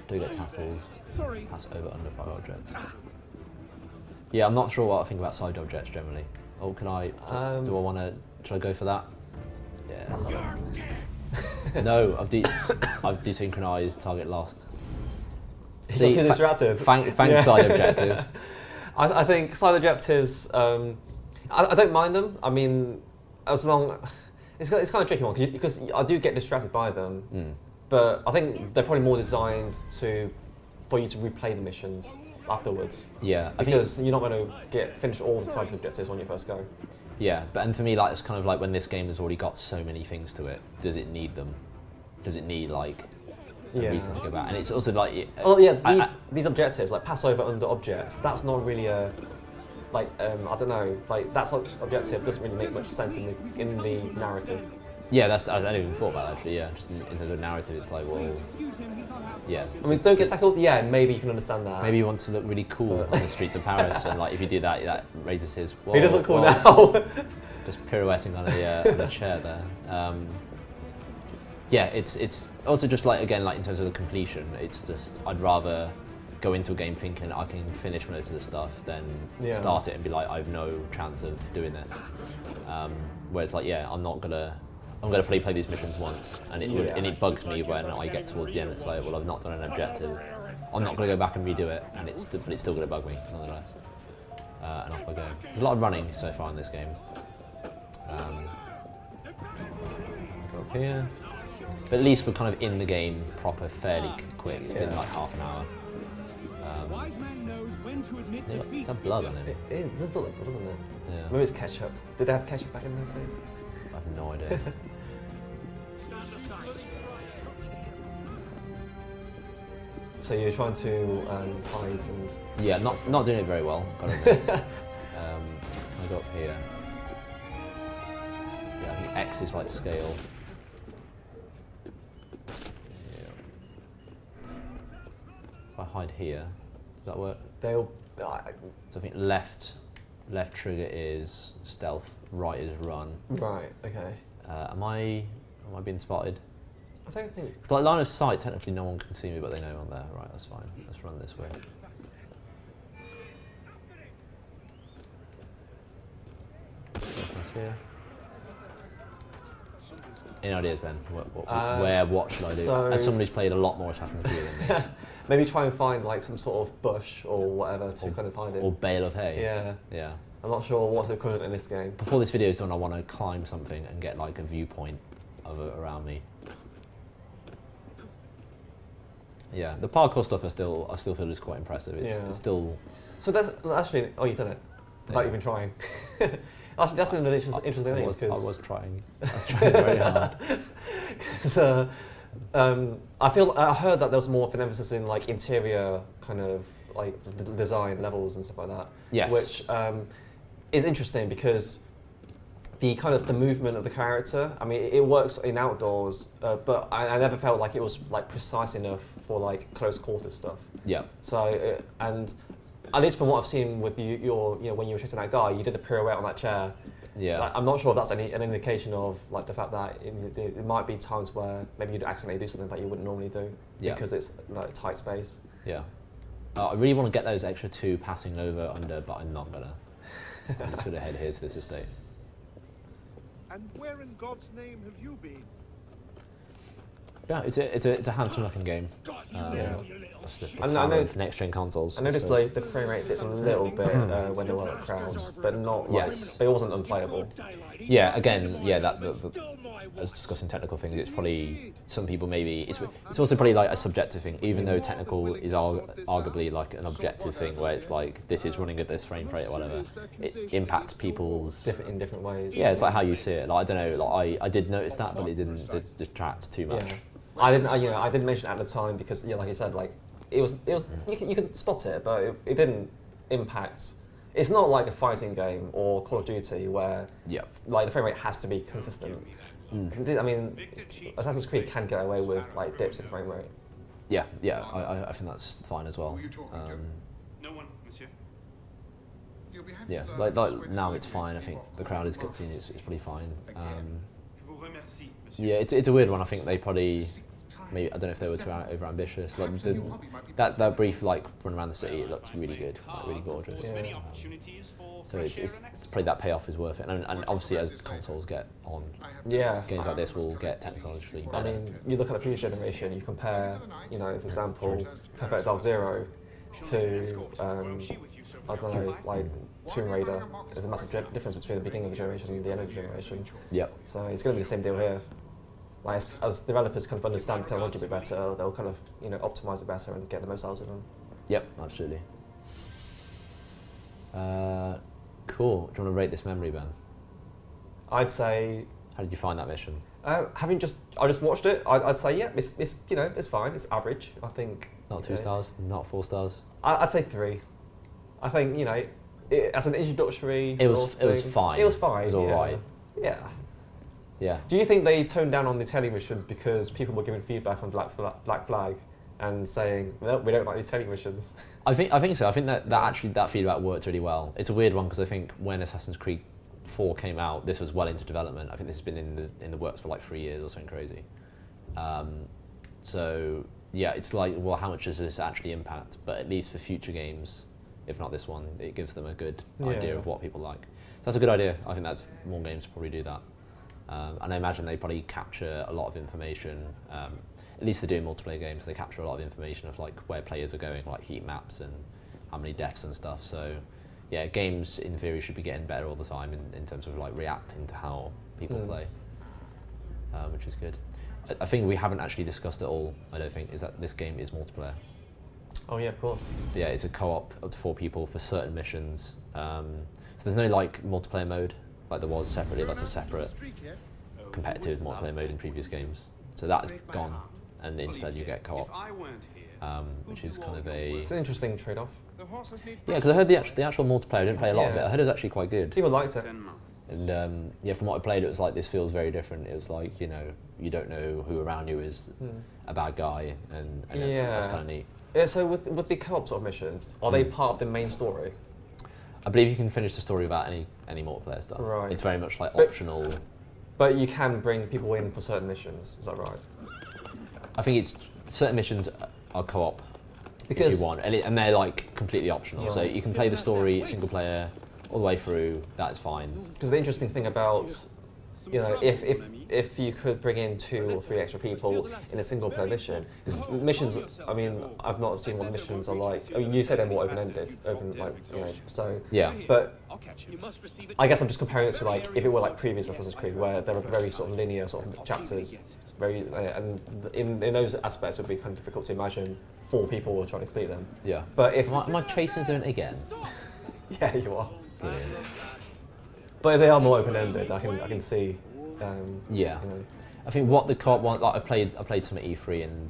[SPEAKER 1] Do get tackles.
[SPEAKER 4] Sorry.
[SPEAKER 1] Pass over under 5 objects. Yeah, I'm not sure what I think about side objects generally. Oh, can I? Do I want to? Should I go for that? Yeah. That's not no, I've desynchronized. Target lost.
[SPEAKER 2] See, too distracted.
[SPEAKER 1] Thanks, side objective.
[SPEAKER 2] I think side objectives. I don't mind them. I mean, as long it's kind of a tricky one because I do get distracted by them. But I think they're probably more designed for you to replay the missions afterwards.
[SPEAKER 1] Yeah,
[SPEAKER 2] because you're not going to finish all the side objectives on your first go.
[SPEAKER 1] Yeah, and for me, like it's kind of like when this game has already got so many things to it. Does it need them? Does it need like a reason to go back? And it's also like
[SPEAKER 2] these objectives like pass over under objects. That's not really a I don't know, like that sort of objective doesn't really make much sense in the narrative.
[SPEAKER 1] Yeah, I hadn't even thought about that actually. Yeah, just in the narrative, it's like, well, yeah.
[SPEAKER 2] I mean, don't get tackled. Yeah, maybe you can understand that.
[SPEAKER 1] Maybe he wants to look really cool on the streets of Paris, and like if you do that, that raises his.
[SPEAKER 2] He does look cool now.
[SPEAKER 1] Just pirouetting on the chair there. Yeah, it's also just like again, like in terms of the completion, it's just I'd rather go into a game thinking I can finish most of the stuff than start it and be like I've no chance of doing this. Whereas like I'm gonna play these missions once, and it bugs me when I get towards the end. It's like, well, I've not done an objective. I'm not gonna go back and redo it, and it's still gonna bug me nonetheless. And off I go. There's a lot of running so far in this game. Go up here, but at least we're kind of in the game proper, fairly quick. It's been like half an hour.
[SPEAKER 4] Wise man knows when to admit defeat.
[SPEAKER 1] It's got blood on it.
[SPEAKER 2] It does look like blood, doesn't it?
[SPEAKER 1] Yeah.
[SPEAKER 2] Maybe it's ketchup. Did they have ketchup back in those days?
[SPEAKER 1] I have no idea.
[SPEAKER 2] So you're trying to hide and...
[SPEAKER 1] Yeah, not doing it very well, gotta admit. I go up here. Yeah, I think X is like scale. Yeah. If I hide here, does that work?
[SPEAKER 2] They'll...
[SPEAKER 1] So I think left trigger is stealth, right is run.
[SPEAKER 2] Right, okay.
[SPEAKER 1] Am I being spotted?
[SPEAKER 2] I don't think...
[SPEAKER 1] It's like line of sight, technically no one can see me, but they know I'm there. Right, that's fine. Let's run this way. Here. Any ideas, Ben? What should I do?
[SPEAKER 2] So
[SPEAKER 1] as someone who's played a lot more Assassin's Creed than me.
[SPEAKER 2] Maybe try and find like some sort of bush or whatever to kind of hide in.
[SPEAKER 1] Or bale of hay.
[SPEAKER 2] Yeah.
[SPEAKER 1] Yeah.
[SPEAKER 2] I'm not sure what's the equivalent in this game.
[SPEAKER 1] Before this video is done, I want to climb something and get like a viewpoint of it around me. Yeah, the parkour stuff I still feel is quite impressive. It's still.
[SPEAKER 2] So that's actually. Oh, you've done it without
[SPEAKER 1] Yeah.
[SPEAKER 2] even trying. Actually, that's an interesting thing.
[SPEAKER 1] I was trying. I was trying very hard.
[SPEAKER 2] So, I heard that there was more of an emphasis in like interior kind of like the design levels and stuff like that.
[SPEAKER 1] Yes.
[SPEAKER 2] Which is interesting because the kind of the movement of the character. I mean, it works in outdoors, but I never felt like it was like precise enough for like close quarters stuff.
[SPEAKER 1] Yeah.
[SPEAKER 2] So and at least from what I've seen with when you were chasing that guy, you did the pirouette on that chair.
[SPEAKER 1] Yeah.
[SPEAKER 2] Like, I'm not sure if that's an indication of like the fact that it might be times where maybe you'd accidentally do something that you wouldn't normally do because it's like tight space.
[SPEAKER 1] Yeah. I really want to get those extra 2 passing over under, but I'm not gonna. I'm just gonna head here to this estate.
[SPEAKER 4] And where in God's name have you been?
[SPEAKER 1] Yeah, it's a handsome looking game.
[SPEAKER 2] Yeah.
[SPEAKER 1] That's the
[SPEAKER 2] I
[SPEAKER 1] power
[SPEAKER 2] know-
[SPEAKER 1] of next gen consoles.
[SPEAKER 2] I noticed
[SPEAKER 1] suppose.
[SPEAKER 2] like the frame rate dipped a little bit when there were crowds, but not like,
[SPEAKER 1] Yes.
[SPEAKER 2] but it wasn't unplayable.
[SPEAKER 1] Yeah, again, yeah, as discussing technical things, it's probably some people maybe it's also probably like a subjective thing, even though technical is arguably like an objective thing where it's like this is running at this frame rate or whatever. It impacts people's
[SPEAKER 2] In different ways.
[SPEAKER 1] yeah, it's like how you see it. Like I don't know, like I did notice that, but it didn't detract too much.
[SPEAKER 2] Yeah. I didn't mention it at the time because like you said, like it was you could spot it, but it didn't impact. It's not like a fighting game or Call of Duty where like the frame rate has to be consistent. I mean, Assassin's Creed can get away with like dips in frame rate.
[SPEAKER 1] Yeah, I think that's fine as well.
[SPEAKER 4] No one, monsieur.
[SPEAKER 1] Yeah, like now it's fine. I think the crowded cutscene is pretty fine.
[SPEAKER 4] Je vous remercie, monsieur.
[SPEAKER 1] Yeah, it's a weird one. I think they probably maybe I don't know if they were too over ambitious. Like that brief like run around the city, it looked really good, like, really gorgeous.
[SPEAKER 4] Many opportunities for
[SPEAKER 1] So
[SPEAKER 4] fresh air
[SPEAKER 1] it's
[SPEAKER 4] and
[SPEAKER 1] probably that payoff is worth it. And obviously as consoles get on,
[SPEAKER 2] Yeah.
[SPEAKER 1] games like this will get technologically better.
[SPEAKER 2] I mean, you look at the previous generation, you compare, for example, Perfect Dark Zero to, I don't know, like Tomb Raider. There's a massive difference between the beginning of the generation and the end of the generation.
[SPEAKER 1] Yep.
[SPEAKER 2] So it's going to be the same deal here. Like as developers kind of understand the technology a bit better, they'll kind of optimize it better and get the most out of them.
[SPEAKER 1] Yep, absolutely. Cool. Do you want to rate this memory, Ben?
[SPEAKER 2] I'd say,
[SPEAKER 1] How did you find that mission?
[SPEAKER 2] I just watched it. I'd say it's it's fine. It's average. I think.
[SPEAKER 1] Not 2 stars, not 4 stars.
[SPEAKER 2] I'd say 3. I think as an introductory.
[SPEAKER 1] It was
[SPEAKER 2] sort of thing,
[SPEAKER 1] fine.
[SPEAKER 2] It was fine.
[SPEAKER 1] It was alright.
[SPEAKER 2] Yeah.
[SPEAKER 1] Yeah.
[SPEAKER 2] Do you think they toned down on the tailing missions because people were giving feedback on Black Flag and saying, well, we don't like these tailing missions?
[SPEAKER 1] I think so. I think that feedback worked really well. It's a weird one because I think when Assassin's Creed 4 came out, this was well into development. I think this has been in the works for like 3 years or something crazy. So yeah, it's like, well, how much does this actually impact? But at least for future games, if not this one, it gives them a good idea of what people like. So that's a good idea. I think that's more games probably do that. And I imagine they probably capture a lot of information. At least they do in multiplayer games. They capture a lot of information of like where players are going, like heat maps and how many deaths and stuff. So yeah, games in theory should be getting better all the time in terms of like reacting to how people play, which is good. I think we haven't actually discussed at all, I don't think, is that this game is multiplayer.
[SPEAKER 2] Oh yeah, of course.
[SPEAKER 1] Yeah, it's a co-op up to 4 people for certain missions. So there's no like multiplayer mode like there was separately. That's a separate competitive multiplayer mode in previous games. So that is gone, and instead you get co-op, which is kind of a...
[SPEAKER 2] It's an interesting trade-off.
[SPEAKER 1] Yeah, because I heard the actual multiplayer, I didn't play a lot of it, I heard it was actually quite good.
[SPEAKER 2] People liked it.
[SPEAKER 1] And yeah, from what I played, it was like, this feels very different. It was like, you don't know who around you is a bad guy, and that's kind of neat.
[SPEAKER 2] Yeah, so with the co-op sort of missions, are they part of the main story?
[SPEAKER 1] I believe you can finish the story without any multiplayer stuff.
[SPEAKER 2] Right.
[SPEAKER 1] It's very much like optional.
[SPEAKER 2] But you can bring people in for certain missions, is that right?
[SPEAKER 1] I think it's certain missions are co-op if you want, and they're like completely optional. So you can play the story single player all the way through. That is fine.
[SPEAKER 2] Because the interesting thing about you know, if you could bring in 2 or 3 extra people in a single player mission, because missions, I mean, I've not seen what missions are like. I mean, you said they're more open-ended, so
[SPEAKER 1] Yeah.
[SPEAKER 2] But I guess I'm just comparing it to like if it were like previous Assassin's Creed, where there were very sort of linear sort of chapters, and in those aspects it would be kind of difficult to imagine 4 people trying to complete them.
[SPEAKER 1] Yeah.
[SPEAKER 2] But if
[SPEAKER 1] Am I chasing zone again?
[SPEAKER 2] yeah, you are.
[SPEAKER 1] Brilliant.
[SPEAKER 2] But if they are more open-ended, I can see.
[SPEAKER 1] Yeah.
[SPEAKER 2] You know,
[SPEAKER 1] I think what the co-op one, like I played some at E3 and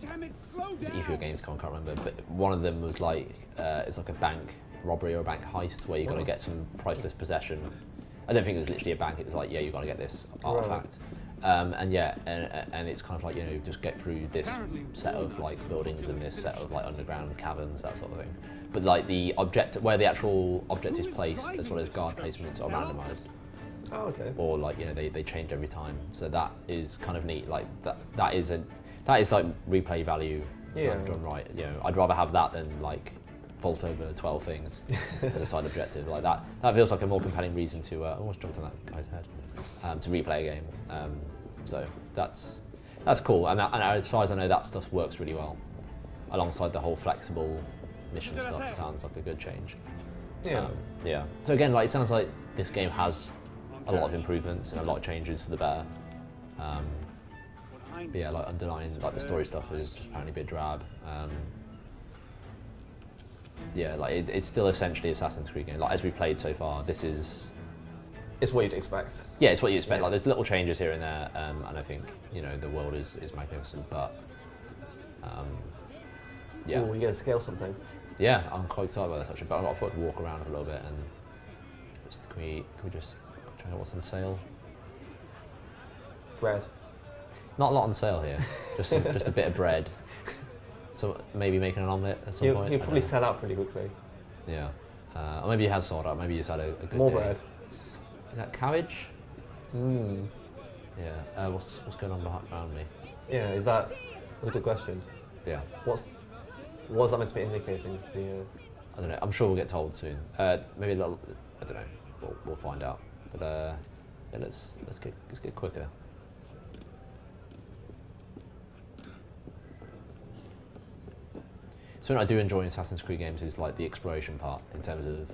[SPEAKER 4] Damn it, slow
[SPEAKER 1] was it
[SPEAKER 4] down.
[SPEAKER 1] E3 or Gamescom, I can't remember, but one of them was like it's like a bank robbery or a bank heist where you're going to get some priceless possession. I don't think it was literally a bank. It was like, yeah, you're going to get this artifact. And yeah, and it's kind of like, you know, just get through this set of like buildings and this set of like underground caverns, that sort of thing. But like the objective, where the actual object is placed, as well as guard placements, are randomised,
[SPEAKER 2] oh, okay.
[SPEAKER 1] or like, you know, they change every time. So that is kind of neat. Like that is like replay value done right. You know, I'd rather have that than like vault over 12 things as a side objective. Like that feels like a more compelling reason to I almost jumped on that guy's head, to replay a game. So that's cool. And as far as I know, that stuff works really well alongside the whole flexible mission stuff. It sounds like a good change.
[SPEAKER 2] Yeah.
[SPEAKER 1] Yeah. So again, like, it sounds like this game has a lot of improvements and a lot of changes for the better. But yeah, like underlying, like the story stuff is just apparently a bit drab. Yeah, like it's still essentially Assassin's Creed game. Like as we've played so far, this is.
[SPEAKER 2] It's what you'd expect.
[SPEAKER 1] Yeah, it's what you expect.
[SPEAKER 2] Yeah.
[SPEAKER 1] Like there's little changes here and there, and I think, you know, the world is magnificent. But yeah,
[SPEAKER 2] Ooh, you get to scale something.
[SPEAKER 1] yeah, I'm quite excited about this actually. But I thought I'd walk around a little bit and just can we just check out what's on sale?
[SPEAKER 2] Bread.
[SPEAKER 1] Not a lot on sale here. Just a bit of bread. So maybe making an omelette at some point.
[SPEAKER 2] He'll
[SPEAKER 1] I
[SPEAKER 2] probably
[SPEAKER 1] don't know.
[SPEAKER 2] sell out pretty quickly.
[SPEAKER 1] Yeah, or maybe he has sold out. Maybe he's had a good
[SPEAKER 2] More
[SPEAKER 1] day.
[SPEAKER 2] bread.
[SPEAKER 1] Is that cabbage?
[SPEAKER 2] Mm.
[SPEAKER 1] Yeah. What's going on around me?
[SPEAKER 2] Yeah, that's a good question.
[SPEAKER 1] Yeah.
[SPEAKER 2] What's that meant to be indicating?
[SPEAKER 1] I don't know. I'm sure we'll get told soon. Maybe a little. I don't know. We'll find out. But yeah, let's get quicker. Something I do enjoy in Assassin's Creed games is like the exploration part. In terms of,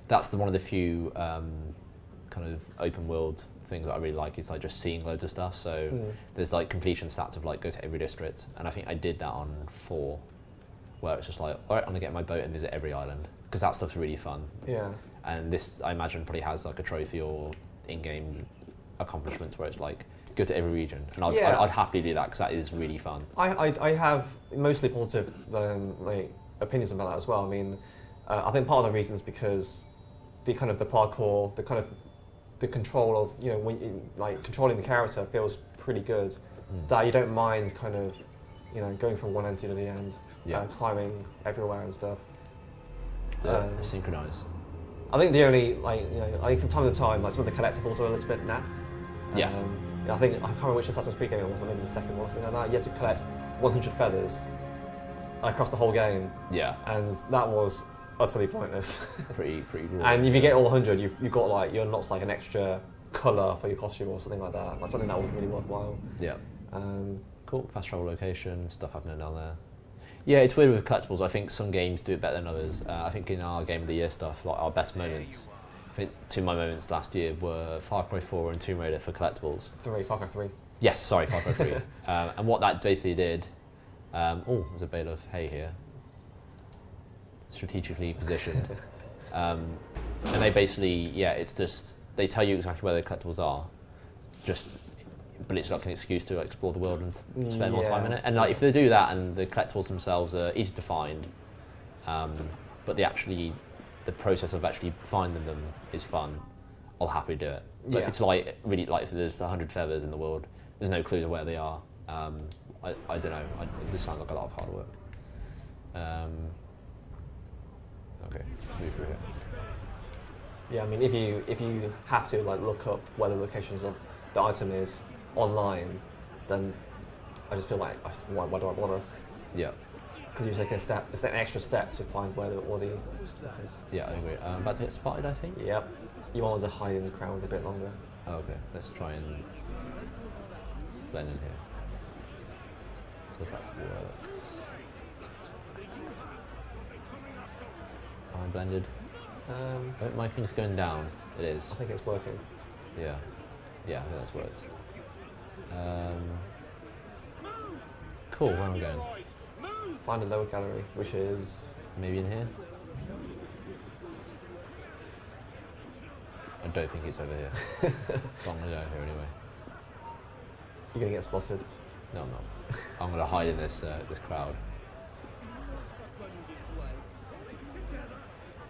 [SPEAKER 1] that's one of the few kind of open world things that I really like. Is like just seeing loads of stuff. So there's like completion stats of like go to every district, and I think I did that on 4. Where it's just like, all right, I'm gonna get my boat and visit every island, because that stuff's really fun.
[SPEAKER 2] Yeah.
[SPEAKER 1] And this, I imagine, probably has like a trophy or in-game accomplishments where it's like, go to every region. And I'd happily do that, because that is really fun.
[SPEAKER 2] I have mostly positive like opinions about that as well. I mean, I think part of the reason is because the kind of the parkour, the control of, you know, when you, like controlling the character feels pretty good. That you don't mind kind of, you know, going from one end to the end.
[SPEAKER 1] Yeah.
[SPEAKER 2] Climbing everywhere and stuff.
[SPEAKER 1] Synchronize.
[SPEAKER 2] I think the only, like, you know, I think from time to time, like some of the collectibles are a little bit naff.
[SPEAKER 1] Yeah.
[SPEAKER 2] I think, I can't remember which Assassin's Creed game it was, maybe the second one or something like that. You had to collect 100 feathers across the whole game.
[SPEAKER 1] Yeah.
[SPEAKER 2] And that was utterly pointless.
[SPEAKER 1] Pretty cool.
[SPEAKER 2] And if you get all 100, you've got like, you unlocked like an extra colour for your costume or something like that. Like something that wasn't really worthwhile.
[SPEAKER 1] Yeah.
[SPEAKER 2] Cool.
[SPEAKER 1] Fast travel location, stuff happening down there. Yeah, it's weird with collectibles. I think some games do it better than others. I think in our Game of the Year stuff, like our best moments, I think 2 of my moments last year were Far Cry 4 and Tomb Raider for collectibles.
[SPEAKER 2] Far Cry 3.
[SPEAKER 1] Yes, sorry, Far Cry 3. And what that basically did, there's a bale of hay here, strategically positioned. And they basically, it's just, they tell you exactly where the collectibles are, but it's like an excuse to explore the world and spend more time in it. And like, if they do that and the collectibles themselves are easy to find, but the process of actually finding them is fun, I'll happily do it. But if it's like, really, like if there's 100 feathers in the world, there's no clue to where they are, I don't know, this sounds like a lot of hard work. Okay, let's move through here.
[SPEAKER 2] Yeah, I mean, if you have to like look up where the locations of the item is online, then I just feel like, why do I bother?
[SPEAKER 1] Yeah.
[SPEAKER 2] Because you're taking it's an extra step to find where all the stuff is.
[SPEAKER 1] Yeah, I agree. About to get spotted, I think.
[SPEAKER 2] Yep. You want to hide in the crowd a bit longer.
[SPEAKER 1] Oh, okay, let's try and blend in here. See if that works. Am I blended? Oh, my thing's going down. It is.
[SPEAKER 2] I think it's working.
[SPEAKER 1] Yeah. Yeah, I think that's worked. Cool, where am I going?
[SPEAKER 2] Find a lower gallery, which is...
[SPEAKER 1] Maybe in here? I don't think it's over here. But I'm gonna go here anyway.
[SPEAKER 2] You're gonna get spotted.
[SPEAKER 1] No, I'm not. I'm gonna hide in this this crowd.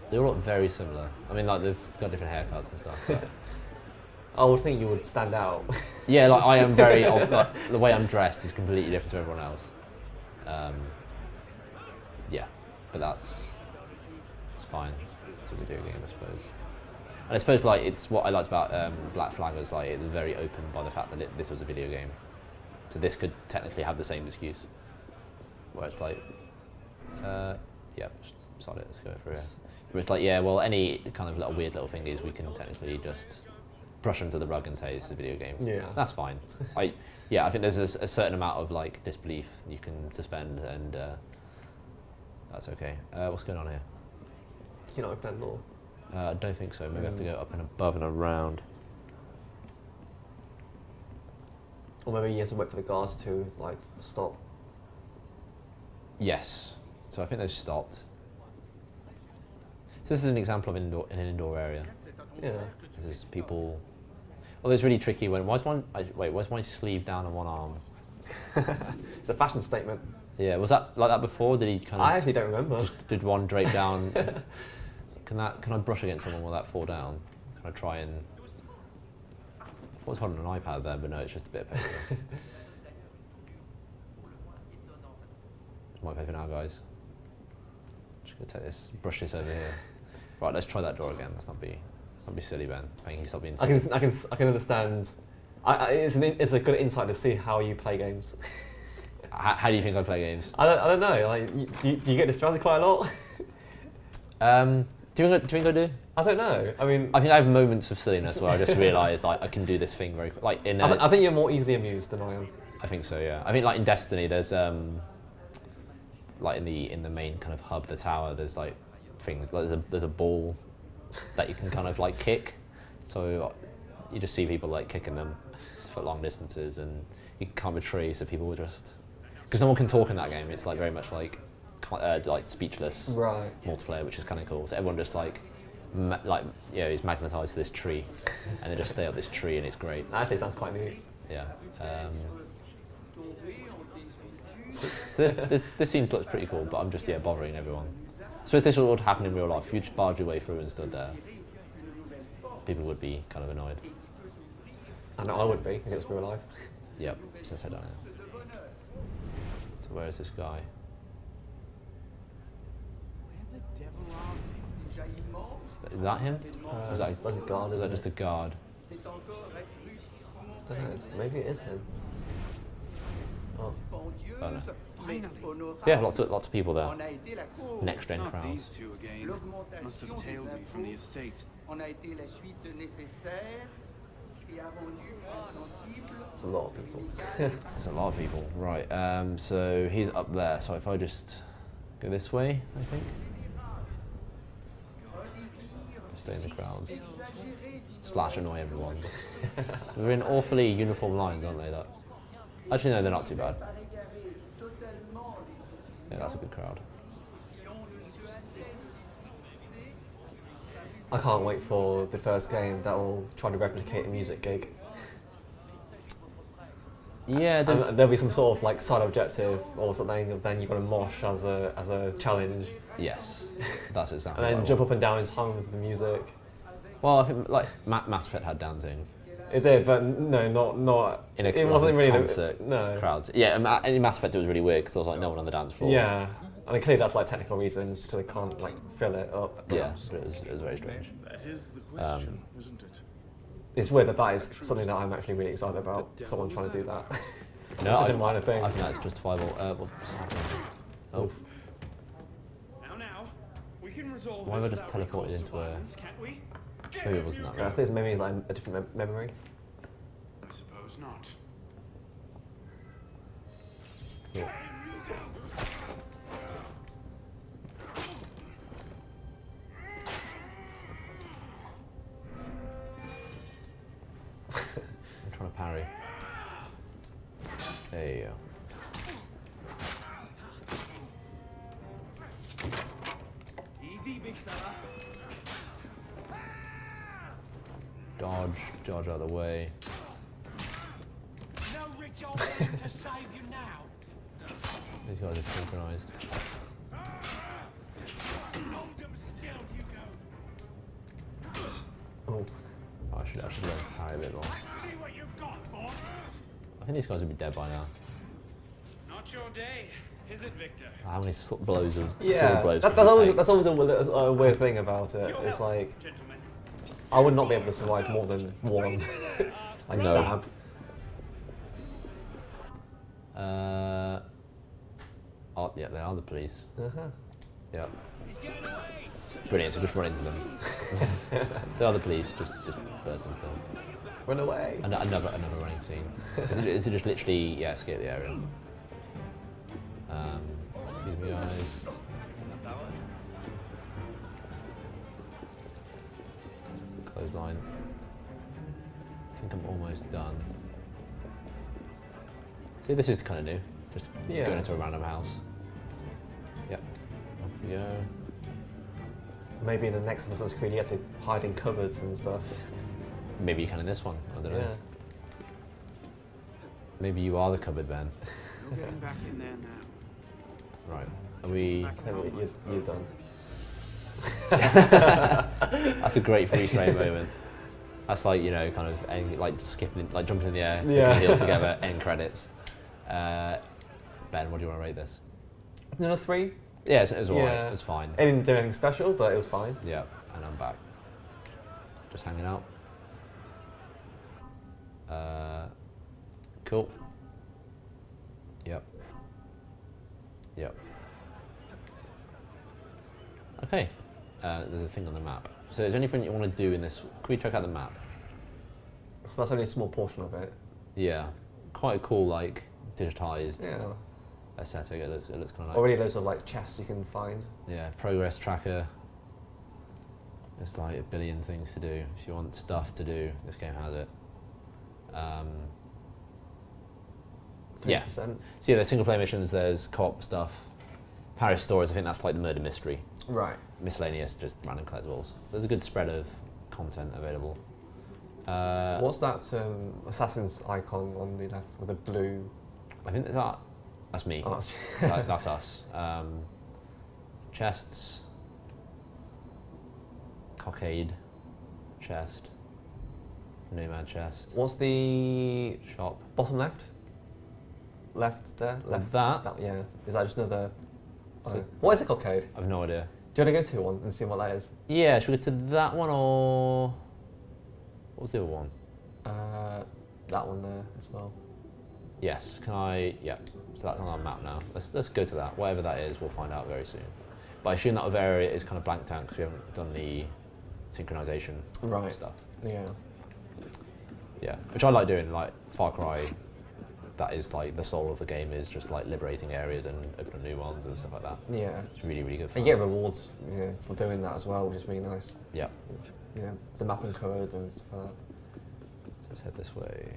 [SPEAKER 1] They all look very similar. I mean, like they've got different haircuts and stuff. But
[SPEAKER 2] I would think you would stand out.
[SPEAKER 1] yeah, like I am very. Like, the way I'm dressed is completely different to everyone else. Yeah, but that's it's fine. It's a video game, I suppose. And I suppose like it's what I liked about Black Flag was like it's very open by the fact that this was a video game. So this could technically have the same excuse, where it's like, yeah, sod it, let's go through here. Where it's like, yeah, well, any kind of little weird little thingies we can technically just brush under the rug and say it's a video game.
[SPEAKER 2] Yeah,
[SPEAKER 1] that's fine. I think there's a certain amount of like disbelief you can suspend, and that's okay. What's going on here?
[SPEAKER 2] You're not open at all.
[SPEAKER 1] I don't think so. Maybe I have to go up and above and around.
[SPEAKER 2] Or maybe you have to wait for the guards to like stop.
[SPEAKER 1] Yes. So I think they've stopped. So this is an example of an indoor area.
[SPEAKER 2] Yeah.
[SPEAKER 1] There's people. Well, it's really tricky when. Why's my sleeve down on one arm?
[SPEAKER 2] It's a fashion statement.
[SPEAKER 1] Yeah. Was that like that before? Did he kind of?
[SPEAKER 2] I actually don't remember.
[SPEAKER 1] Just did one drape down? Can I brush against someone? Will that fall down? Can I try and? I was holding an iPad there, but no, it's just a bit of paper. It's my paper now, guys. Just gonna take this, brush this over here. Right, let's try that door again. Let's not be silly, Ben. Thank you, stop being silly.
[SPEAKER 2] I can understand. It's a good insight to see how you play games.
[SPEAKER 1] How do you think I play games?
[SPEAKER 2] I don't know. Like, do you get distracted quite a lot?
[SPEAKER 1] Do you think I do?
[SPEAKER 2] I don't know. I mean,
[SPEAKER 1] I think I have moments of silliness where I just realise like I can do this thing very like in.
[SPEAKER 2] I think you're more easily amused than I am.
[SPEAKER 1] I think so, yeah. I think like in Destiny, there's like in the main kind of hub, the tower. There's like things. Like there's a ball that you can kind of like kick. So you just see people like kicking them for long distances, and you can climb a tree. So people will just because no one can talk in that game. It's like very much like speechless multiplayer, which is kind of cool. So everyone just like is magnetised to this tree, and they just stay up this tree, and it's great.
[SPEAKER 2] That actually sounds quite neat.
[SPEAKER 1] Yeah. So this scene looks pretty cool, but I'm just bothering everyone. I suppose this would happen in real life. If you just barged your way through and stood there, people would be kind of annoyed.
[SPEAKER 2] I know I would be if it was real life.
[SPEAKER 1] Yep. So let's head down here. So where is this guy? Is that him? Or is that
[SPEAKER 2] It's like a guard.
[SPEAKER 1] is that just a guard?
[SPEAKER 2] I don't know. Maybe it is him. Oh.
[SPEAKER 1] Oh no. Yeah, lots of people there. Next gen
[SPEAKER 3] Not
[SPEAKER 1] crowds.
[SPEAKER 3] these two again. Must have tailed me from the estate.
[SPEAKER 2] It's a lot of people.
[SPEAKER 1] There's a lot of people. Right. So he's up there. So if I just go this way, I think. Stay in the crowds. / annoy everyone. They're in awfully uniform lines, aren't they? Actually, no, they're not too bad. Yeah, that's a good crowd.
[SPEAKER 2] I can't wait for the first game that will try to replicate a music gig.
[SPEAKER 1] Yeah,
[SPEAKER 2] And there'll be some sort of like side objective or something, and then you've got a mosh as a challenge.
[SPEAKER 1] Yes, that's exactly.
[SPEAKER 2] And then
[SPEAKER 1] what I
[SPEAKER 2] jump
[SPEAKER 1] want.
[SPEAKER 2] up and down in time with the music.
[SPEAKER 1] Well, I think like Mass Effect had dancing.
[SPEAKER 2] It did, but no, not.
[SPEAKER 1] In a
[SPEAKER 2] it wasn't really
[SPEAKER 1] concert
[SPEAKER 2] no
[SPEAKER 1] crowds. Yeah, and in Mass Effect it was really weird because there was like no one on the dance floor.
[SPEAKER 2] Yeah, I mean clearly that's like technical reasons, so they can't like fill it up. But
[SPEAKER 1] Yeah, but it was very strange.
[SPEAKER 3] That is the question, isn't it?
[SPEAKER 2] it's weird that is something that I'm actually really excited about. Someone trying to do that.
[SPEAKER 1] No,
[SPEAKER 2] It's such a minor thing.
[SPEAKER 1] I think that's justifiable. What's happening? Oh,
[SPEAKER 4] Now, we can resolve
[SPEAKER 1] Why have I
[SPEAKER 4] this
[SPEAKER 1] just
[SPEAKER 4] without
[SPEAKER 1] teleported
[SPEAKER 4] recourse to
[SPEAKER 1] into a-
[SPEAKER 4] violence, can't we?
[SPEAKER 1] Maybe it wasn't that
[SPEAKER 2] I
[SPEAKER 1] bad.
[SPEAKER 2] think it's maybe like a different memory.
[SPEAKER 3] I suppose not.
[SPEAKER 1] Cool. I'm trying to parry. There you go.
[SPEAKER 4] Easy, big fella.
[SPEAKER 1] Dodge out of the way.
[SPEAKER 4] No rich old man to save you now.
[SPEAKER 1] These guys are synchronized.
[SPEAKER 4] Hold them still, Hugo.
[SPEAKER 2] Oh,
[SPEAKER 1] I should learn to parry a bit more.
[SPEAKER 4] Let's see what you've got, boy.
[SPEAKER 1] I think these guys would be dead by now.
[SPEAKER 4] Not your day, is it, Victor?
[SPEAKER 1] How many blows of
[SPEAKER 2] yeah.
[SPEAKER 1] sword blows?
[SPEAKER 2] That's
[SPEAKER 1] can you
[SPEAKER 2] always
[SPEAKER 1] take?
[SPEAKER 2] that's always a weird thing about it.
[SPEAKER 4] Your
[SPEAKER 2] It's
[SPEAKER 4] health,
[SPEAKER 2] like
[SPEAKER 4] gentlemen.
[SPEAKER 2] I would not be able to survive more than one like
[SPEAKER 1] No.
[SPEAKER 2] stab.
[SPEAKER 1] Oh, yeah, they are the police.
[SPEAKER 2] Uh-huh.
[SPEAKER 1] Yeah.
[SPEAKER 4] He's getting away.
[SPEAKER 1] Brilliant, so just run into them. They are the police, just burst into them.
[SPEAKER 2] Run away.
[SPEAKER 1] Another running scene. Is it just literally, yeah, escape the area? Excuse me, guys. Clothesline. I think I'm almost done. See, this is kind of new. Just
[SPEAKER 2] Yeah.
[SPEAKER 1] going into a random house. Yep. Off we go.
[SPEAKER 2] Maybe in the next Assassin's Creed you have to hide in cupboards and stuff.
[SPEAKER 1] Maybe you can in this one. I don't know.
[SPEAKER 2] Yeah.
[SPEAKER 1] Maybe you are the cupboard, Ben.
[SPEAKER 3] No getting back in there now.
[SPEAKER 1] Right. Are we?
[SPEAKER 2] I think you're done.
[SPEAKER 1] That's a great freeze frame moment. That's like, you know, kind of like just skipping, like jumping in the air,
[SPEAKER 2] Yeah.
[SPEAKER 1] putting the heels together, end credits. Ben, what do you want to rate this?
[SPEAKER 2] Another 3.
[SPEAKER 1] Yeah, it was alright.
[SPEAKER 2] Yeah.
[SPEAKER 1] It was fine.
[SPEAKER 2] It didn't do anything special, but it was fine.
[SPEAKER 1] Yeah, and I'm back. Just hanging out. Cool. Yep. Yep. Okay. There's a thing on the map. So is there anything you want to do in this? Can we check out the map?
[SPEAKER 2] So that's only a small portion of it.
[SPEAKER 1] Yeah. Quite a cool, like, digitized
[SPEAKER 2] Yeah.
[SPEAKER 1] aesthetic. It looks kind of like...
[SPEAKER 2] Already loads of like chests you can find.
[SPEAKER 1] Yeah, progress tracker. There's like a billion things to do. If you want stuff to do, this game has it.
[SPEAKER 2] 3%.
[SPEAKER 1] Yeah. So yeah, there's single player missions, there's co-op stuff. Paris Stories, I think that's like the murder mystery.
[SPEAKER 2] Right.
[SPEAKER 1] Miscellaneous, just random collectibles. There's a good spread of content available.
[SPEAKER 2] What's that assassin's icon on the left with the blue?
[SPEAKER 1] I think that's me.
[SPEAKER 2] Oh, that's
[SPEAKER 1] That's us. Chests. Cockade. Chest. Nomad chest.
[SPEAKER 2] What's the
[SPEAKER 1] Shop.
[SPEAKER 2] bottom left? Left there? Left.
[SPEAKER 1] That?
[SPEAKER 2] Yeah. Is that just another?
[SPEAKER 1] So-
[SPEAKER 2] What is a cockade?
[SPEAKER 1] I've no idea.
[SPEAKER 2] Do you want to go to one and see what that is?
[SPEAKER 1] Yeah, should we go to that one or what was the other one?
[SPEAKER 2] That one there as well.
[SPEAKER 1] Yes. Can I? Yeah. So that's on our map now. Let's go to that. Whatever that is, we'll find out very soon. But I assume that other area is kind of blanked out because we haven't done the synchronization
[SPEAKER 2] Right.
[SPEAKER 1] stuff.
[SPEAKER 2] Yeah.
[SPEAKER 1] Yeah, which I like doing. Like Far Cry, that is like the soul of the game is just like liberating areas and opening new ones and stuff like that.
[SPEAKER 2] Yeah.
[SPEAKER 1] It's really really good fun.
[SPEAKER 2] And you get rewards for doing that as well, which is really nice.
[SPEAKER 1] Yeah.
[SPEAKER 2] You know, the mapping code and stuff like that.
[SPEAKER 1] So let's head this way.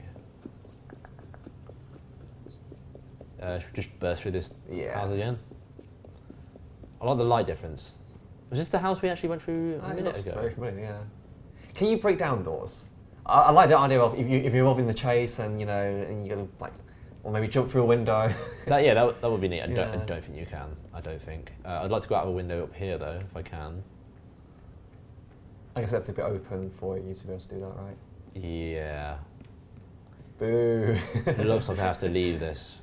[SPEAKER 1] Should we just burst through this
[SPEAKER 2] Yeah.
[SPEAKER 1] house again? I like the light difference. Was this the house we actually went through a minute
[SPEAKER 2] That's
[SPEAKER 1] ago?
[SPEAKER 2] very familiar, yeah. Can you break down doors? I like the idea of if you're involved in the chase and and you gotta like, or maybe jump through a window.
[SPEAKER 1] That would be neat. I
[SPEAKER 2] Yeah.
[SPEAKER 1] don't think you can. I don't think. I'd like to go out of a window up here though, if I can.
[SPEAKER 2] I guess that's a bit open for you to be able to do that, right?
[SPEAKER 1] Yeah.
[SPEAKER 2] Boo.
[SPEAKER 1] It looks like I have to leave this.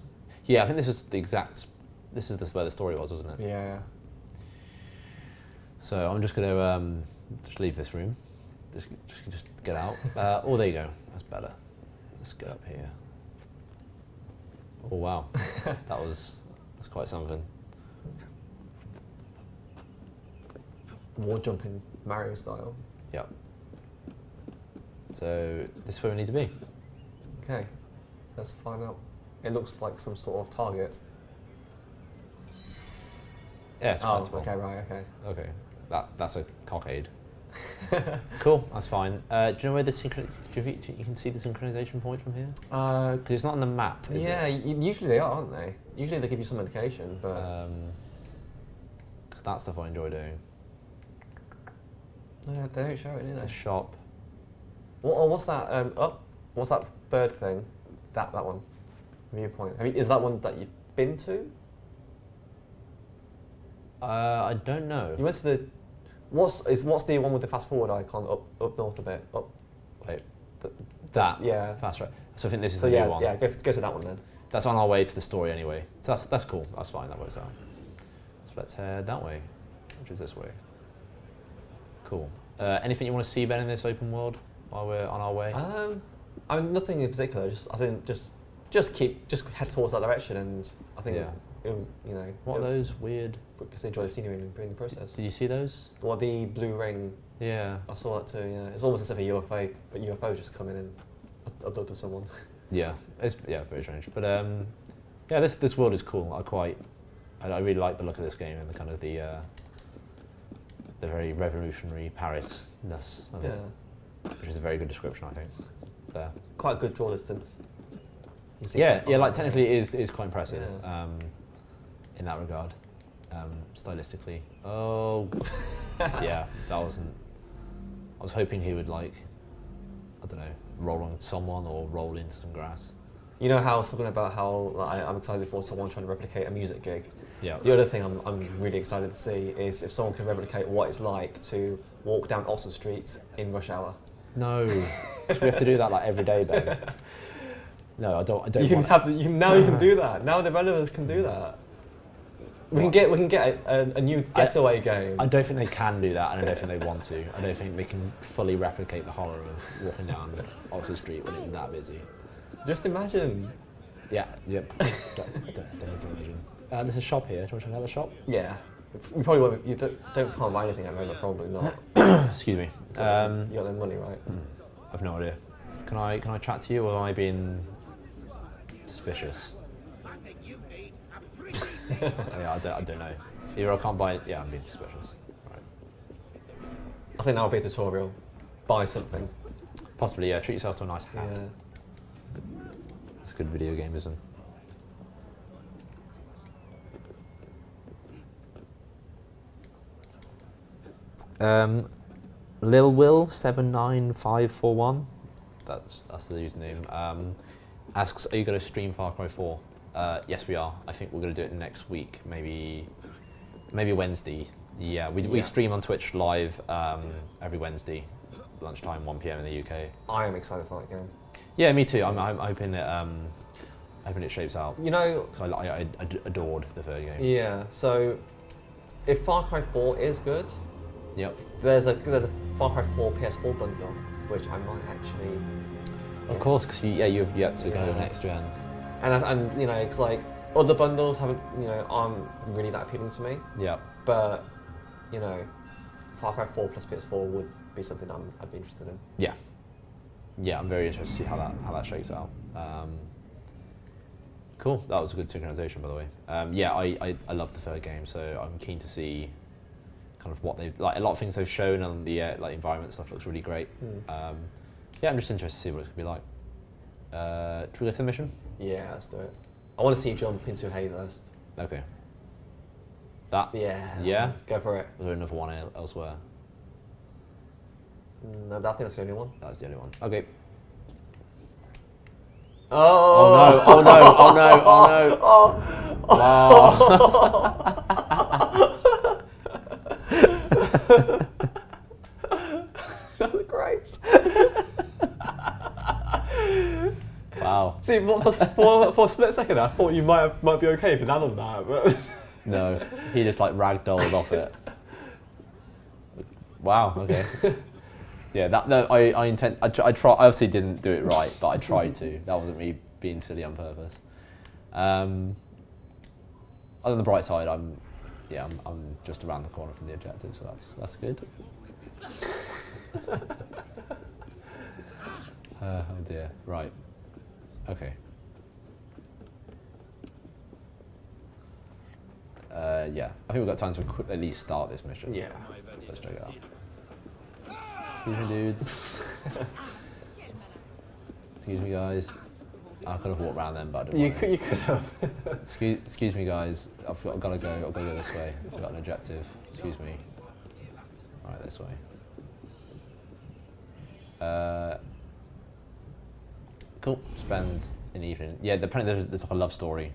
[SPEAKER 1] Yeah, I think this is the exact. This is where the story was, wasn't it?
[SPEAKER 2] Yeah.
[SPEAKER 1] So I'm just gonna just leave this room. Just get out. Oh, there you go. That's better. Let's get up here. Oh wow, that's quite something.
[SPEAKER 2] Wall jumping Mario style.
[SPEAKER 1] Yep. So this is where we need to be.
[SPEAKER 2] Okay, let's find out. It looks like some sort of target.
[SPEAKER 1] Yeah, it's
[SPEAKER 2] Oh,
[SPEAKER 1] defensible.
[SPEAKER 2] okay, right, okay.
[SPEAKER 1] Okay, that's a cockade. Cool, that's fine. Do you know where the you can see the synchronization point from here? Because it's not on the map, is
[SPEAKER 2] Yeah,
[SPEAKER 1] it?
[SPEAKER 2] usually they are, aren't they? Usually they give you some indication, but
[SPEAKER 1] Because that stuff I enjoy doing.
[SPEAKER 2] no, they don't show it, do
[SPEAKER 1] It's
[SPEAKER 2] they?
[SPEAKER 1] a shop.
[SPEAKER 2] What's that? What's that bird thing? That one. Viewpoint. Is that one that you've been to?
[SPEAKER 1] I don't know.
[SPEAKER 2] You went to the. What's the one with the fast forward icon up north a bit? Up.
[SPEAKER 1] Wait,
[SPEAKER 2] The,
[SPEAKER 1] that?
[SPEAKER 2] yeah.
[SPEAKER 1] Fast right. So I think this is
[SPEAKER 2] So
[SPEAKER 1] the
[SPEAKER 2] yeah,
[SPEAKER 1] new one.
[SPEAKER 2] yeah. Go to that one then.
[SPEAKER 1] That's on our way to the story anyway. So that's cool. That's fine. That works out. So let's head that way, which is this way. Cool. Anything you want to see, Ben, in this open world while we're on our way?
[SPEAKER 2] I mean, nothing in particular. I think just head towards that direction, and I think
[SPEAKER 1] Yeah.
[SPEAKER 2] you know.
[SPEAKER 1] What are those weird?
[SPEAKER 2] Because they enjoy the scenery during the process.
[SPEAKER 1] Did you see those?
[SPEAKER 2] Or the blue ring.
[SPEAKER 1] Yeah.
[SPEAKER 2] I saw that too. Yeah, it's almost as if a UFO, but UFO just come in and abducted someone.
[SPEAKER 1] Yeah. It's very strange. But yeah, this world is cool. I really like the look of this game and the kind of the very revolutionary Paris-ness of it, which is a very good description, I think. There.
[SPEAKER 2] Quite a good draw distance. You see
[SPEAKER 1] Yeah,
[SPEAKER 2] quite
[SPEAKER 1] yeah.
[SPEAKER 2] far
[SPEAKER 1] Like
[SPEAKER 2] away.
[SPEAKER 1] technically, it is quite impressive
[SPEAKER 2] Yeah.
[SPEAKER 1] in that regard, stylistically. Oh, yeah. That wasn't. I was hoping he would I don't know, roll on someone or roll into some grass.
[SPEAKER 2] You know how I was talking about how I'm excited for someone trying to replicate a music gig.
[SPEAKER 1] Yeah.
[SPEAKER 2] The other thing I'm really excited to see is if someone can replicate what it's like to walk down Oxford Street in rush hour.
[SPEAKER 1] No, we have to do that every day, Ben. No, I don't.
[SPEAKER 2] You can
[SPEAKER 1] want
[SPEAKER 2] have you can do that. Now developers can do that. We can get a new getaway game.
[SPEAKER 1] I don't think they can do that, and I don't think they want to. I don't think they can fully replicate the horror of walking down Oxford Street when it was that busy.
[SPEAKER 2] Just imagine.
[SPEAKER 1] Yeah. Yep. don't need to imagine. There's a shop here. Do you want to check out the shop?
[SPEAKER 2] Yeah. You probably won't. You can't buy anything at the moment. Probably not.
[SPEAKER 1] Excuse me.
[SPEAKER 2] You got no money, right?
[SPEAKER 1] I've no idea. Can I chat to you, or am I being suspicious? Yeah, I don't know. Either I can't buy it. Yeah, I'm being suspicious. Right.
[SPEAKER 2] I think that would be a tutorial. Buy something.
[SPEAKER 1] Possibly, yeah. Treat yourself to a nice hat.
[SPEAKER 2] Yeah.
[SPEAKER 1] It's a good video gameism. Lil Will 79541. That's the username. Asks, are you going to stream Far Cry 4? Yes, we are. I think we're going to do it next week, maybe Wednesday. Yeah, we stream on Twitch live every Wednesday, lunchtime, 1 PM in the UK.
[SPEAKER 2] I am excited for that game.
[SPEAKER 1] Yeah, me too. I'm hoping it shapes out.
[SPEAKER 2] You know.
[SPEAKER 1] So I adored the third game.
[SPEAKER 2] Yeah. So, if Far Cry 4 is good,
[SPEAKER 1] Yep.
[SPEAKER 2] there's a Far Cry 4 PS4 bundle, which I might actually.
[SPEAKER 1] Of course, because you've yet to go
[SPEAKER 2] Yeah.
[SPEAKER 1] next gen.
[SPEAKER 2] And you know, it's like other bundles aren't really that appealing to me.
[SPEAKER 1] Yeah.
[SPEAKER 2] But you know, Far Cry 4 plus PS4 would be something I'd be interested in.
[SPEAKER 1] Yeah. Yeah, I'm very interested to see how that shakes out. Cool. That was a good synchronization, by the way. Yeah, I love the third game, so I'm keen to see kind of what they've a lot of things they've shown on the environment stuff looks really great. Yeah, I'm just interested to see what it's gonna be like. Should we go to the mission?
[SPEAKER 2] Yeah, let's do it. I want to see you jump into Hayhurst.
[SPEAKER 1] Okay. That.
[SPEAKER 2] Yeah.
[SPEAKER 1] Yeah?
[SPEAKER 2] Go for it.
[SPEAKER 1] Was there another one elsewhere?
[SPEAKER 2] No, I think that's the only one.
[SPEAKER 1] That's the only one. Okay.
[SPEAKER 2] Oh!
[SPEAKER 1] Oh no! Oh no! Oh no! Oh no! Wow.
[SPEAKER 2] That was great.
[SPEAKER 1] Wow.
[SPEAKER 2] See, for a split second, I thought you might be okay if you landed on that. But
[SPEAKER 1] No, he just ragdolled off it. Wow. Okay. Yeah. I obviously didn't do it right, but I tried to. That wasn't me being silly on purpose. Other than the bright side, I'm just around the corner from the objective, so that's good. Oh dear. Right. Okay. Yeah. I think we've got time to at least start this mission.
[SPEAKER 2] Yeah.
[SPEAKER 1] So let's check it out. Excuse me, dudes. Excuse me, guys. I could have walked around them, but I didn't.
[SPEAKER 2] You could have.
[SPEAKER 1] Excuse me, guys. I've got to go. I've got to go this way. I've got an objective. Excuse me. Right, this way. Cool. Spend an evening. Yeah, apparently there's like a love story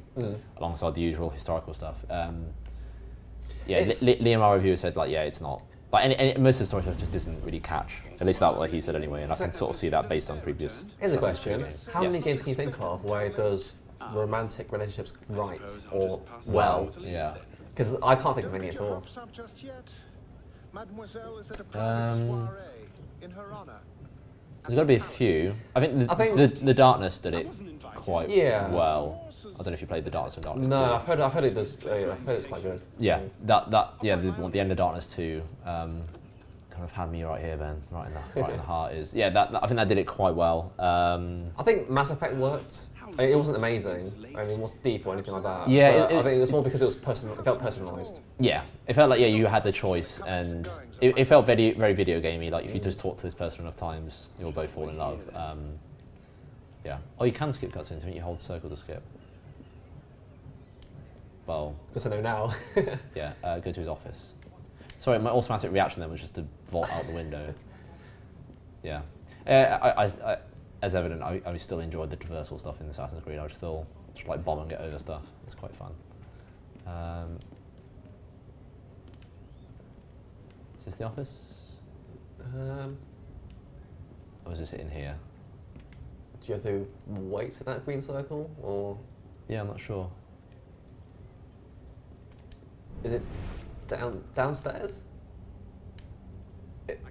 [SPEAKER 1] alongside the usual historical stuff. Yeah, Liam, our reviewer, said like, yeah, it's not. Like most of the story stuff just doesn't really catch. At least that's what he said anyway, and I can sort of see that based on previous.
[SPEAKER 2] Here's a question:
[SPEAKER 1] games.
[SPEAKER 2] how many
[SPEAKER 1] Yes.
[SPEAKER 2] games can you think of where it does romantic relationships right or well?
[SPEAKER 1] Yeah.
[SPEAKER 2] Because I can't think of any at all.
[SPEAKER 1] Um, There's got to be a few. I think the Darkness did it quite well. I don't know if you played the Darkness and Darkness 2.
[SPEAKER 2] No, I've heard it does. I've heard it's quite good.
[SPEAKER 1] Yeah, the end of Darkness 2 kind of had me right here, Ben, right in the heart. I think that did it quite well.
[SPEAKER 2] I think Mass Effect worked. I mean, it wasn't amazing. I mean, it wasn't deep or anything like that.
[SPEAKER 1] Yeah,
[SPEAKER 2] but I think it was more because it was it felt personalised.
[SPEAKER 1] Yeah, it felt like you had the choice, and it felt very very video gamey. Like if you just talk to this person enough times, you'll both fall in love. Yeah. Oh, you can skip cutscenes. I think you hold circle to skip. Well,
[SPEAKER 2] Because I know now.
[SPEAKER 1] yeah. Go to his office. Sorry, my automatic reaction then was just to vault out the window. Yeah. I as evident, I still enjoyed the traversal stuff in Assassin's Creed. I still just like bomb and get over stuff. It's quite fun. Is this the office? Or is this it in here?
[SPEAKER 2] Do you have to wait for that green circle, or
[SPEAKER 1] Yeah, I'm not sure.
[SPEAKER 2] is it downstairs?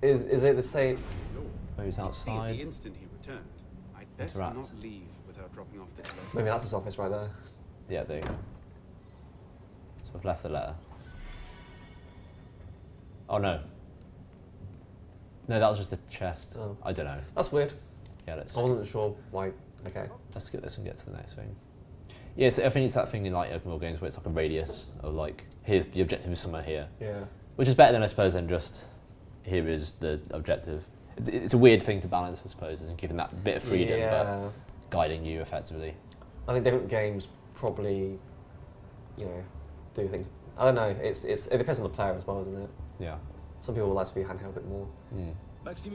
[SPEAKER 2] Is it the same?
[SPEAKER 1] Maybe it's
[SPEAKER 4] See,
[SPEAKER 1] outside.
[SPEAKER 4] the instant he returned, I'd best
[SPEAKER 1] rats.
[SPEAKER 4] not leave without dropping off this letter.
[SPEAKER 2] Maybe that's his office right there.
[SPEAKER 1] Yeah, there you go. So I've left the letter. Oh no. No, that was just a chest.
[SPEAKER 2] Oh.
[SPEAKER 1] I don't know.
[SPEAKER 2] That's weird.
[SPEAKER 1] Yeah, let's
[SPEAKER 2] I wasn't sure why. Okay.
[SPEAKER 1] let's skip this and get to the next thing. Yes, I think it's that thing in like open world games where it's like a radius of like, here's the objective is somewhere here.
[SPEAKER 2] Yeah.
[SPEAKER 1] Which is better than I suppose than just here is the objective. It's a weird thing to balance, I suppose, and giving that bit of freedom but guiding you effectively.
[SPEAKER 2] I think different games probably, do things. I don't know. It depends on the player as well, isn't it?
[SPEAKER 1] Yeah.
[SPEAKER 2] Some people like to be handheld a bit more.
[SPEAKER 1] Trying to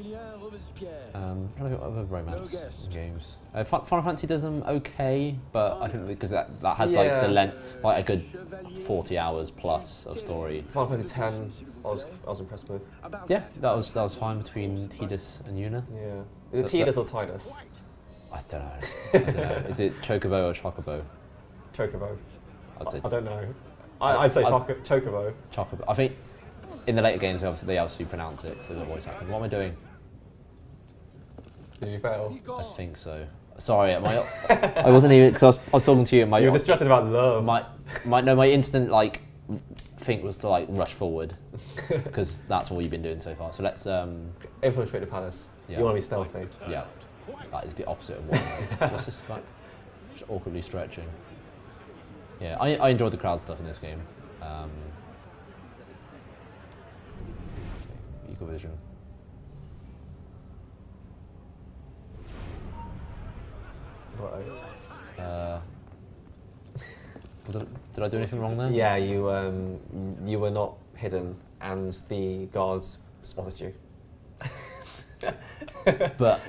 [SPEAKER 1] think what other romance
[SPEAKER 6] guest.
[SPEAKER 1] games. Final Fantasy does them okay, but I think because that has like the length, like a good 40 hours plus of story.
[SPEAKER 2] Final Fantasy X, I was impressed with.
[SPEAKER 1] Yeah, that was fine between Tidus and Yuna.
[SPEAKER 2] Yeah. Is it Tidus or Tidus?
[SPEAKER 1] I don't know. Is it Chocobo or Chocobo?
[SPEAKER 2] Chocobo.
[SPEAKER 1] I'd say
[SPEAKER 2] I don't know. I'd say Chocobo.
[SPEAKER 1] Chocobo. I think in the later games, obviously they obviously pronounce it because they've got voice acting. What am I doing?
[SPEAKER 2] Did you fail?
[SPEAKER 1] I think so. Sorry, I wasn't even because I was talking to you. And
[SPEAKER 2] You were distressed about love.
[SPEAKER 1] My instant like think was to like rush forward because that's all you've been doing so far. So let's
[SPEAKER 2] Infiltrate the palace.
[SPEAKER 1] Yeah.
[SPEAKER 2] You want to be stealthy.
[SPEAKER 1] yeah, that is the opposite of what. What's this about? Just awkwardly stretching. Yeah, I enjoyed the crowd stuff in this game. Ecovision. Did I do anything wrong there?
[SPEAKER 2] Yeah, you were not hidden, and the guards spotted you.
[SPEAKER 1] But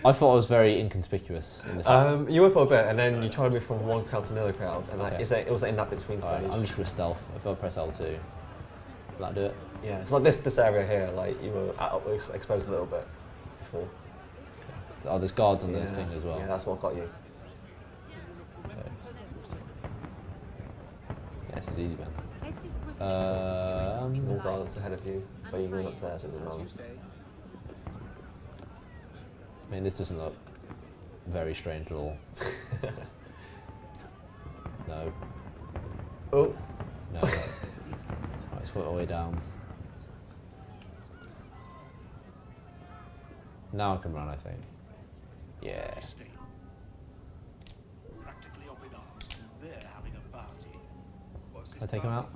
[SPEAKER 1] I thought I was very inconspicuous in the film.
[SPEAKER 2] You were for a bit, and then you tried to move from one crowd to another crowd, and
[SPEAKER 1] Okay.
[SPEAKER 2] it was in that between stage.
[SPEAKER 1] Alright, I'm just gonna stealth. If I press L2, will that do it?
[SPEAKER 2] Yeah, it's like this area here, like you were exposed a little bit before.
[SPEAKER 1] Oh, there's guards on
[SPEAKER 2] Yeah.
[SPEAKER 1] the thing as well.
[SPEAKER 2] Yeah, that's what got you.
[SPEAKER 1] Okay. Yeah, this is easy, man.
[SPEAKER 2] More guards ahead of you, but you're going up there, so it's wrong.
[SPEAKER 1] I mean, this doesn't look very strange at all. No.
[SPEAKER 2] Oh.
[SPEAKER 1] No. Right, let's put it all the way down. Now I can run, I think. I take him out?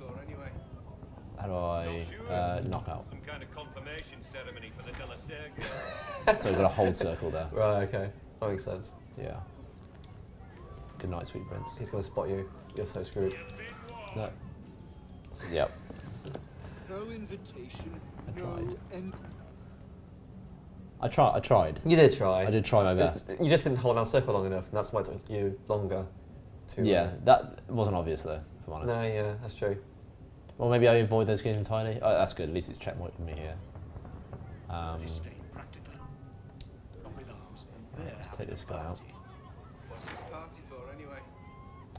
[SPEAKER 1] How do I knock out?
[SPEAKER 6] Some kind of confirmation ceremony for the Delaserga.
[SPEAKER 1] So we've got a hold circle there.
[SPEAKER 2] Right, okay. That makes sense.
[SPEAKER 1] Yeah. Good night, sweet prince.
[SPEAKER 2] He's going to spot you. You're so screwed.
[SPEAKER 1] No. Yep.
[SPEAKER 7] No invitation.
[SPEAKER 1] I tried.
[SPEAKER 7] No en-
[SPEAKER 1] I tried.
[SPEAKER 2] You did try.
[SPEAKER 1] I did try my best.
[SPEAKER 2] You just didn't hold down circle long enough, and that's why it took you longer to...
[SPEAKER 1] Yeah, that wasn't obvious though, if I'm honest.
[SPEAKER 2] No, yeah, that's true.
[SPEAKER 1] Well, maybe I avoid those games entirely. Oh, that's good. At least it's checkpoint for me here.
[SPEAKER 3] Stay practical. Not with arms.
[SPEAKER 1] Let's take this guy out.
[SPEAKER 7] What's this party for anyway?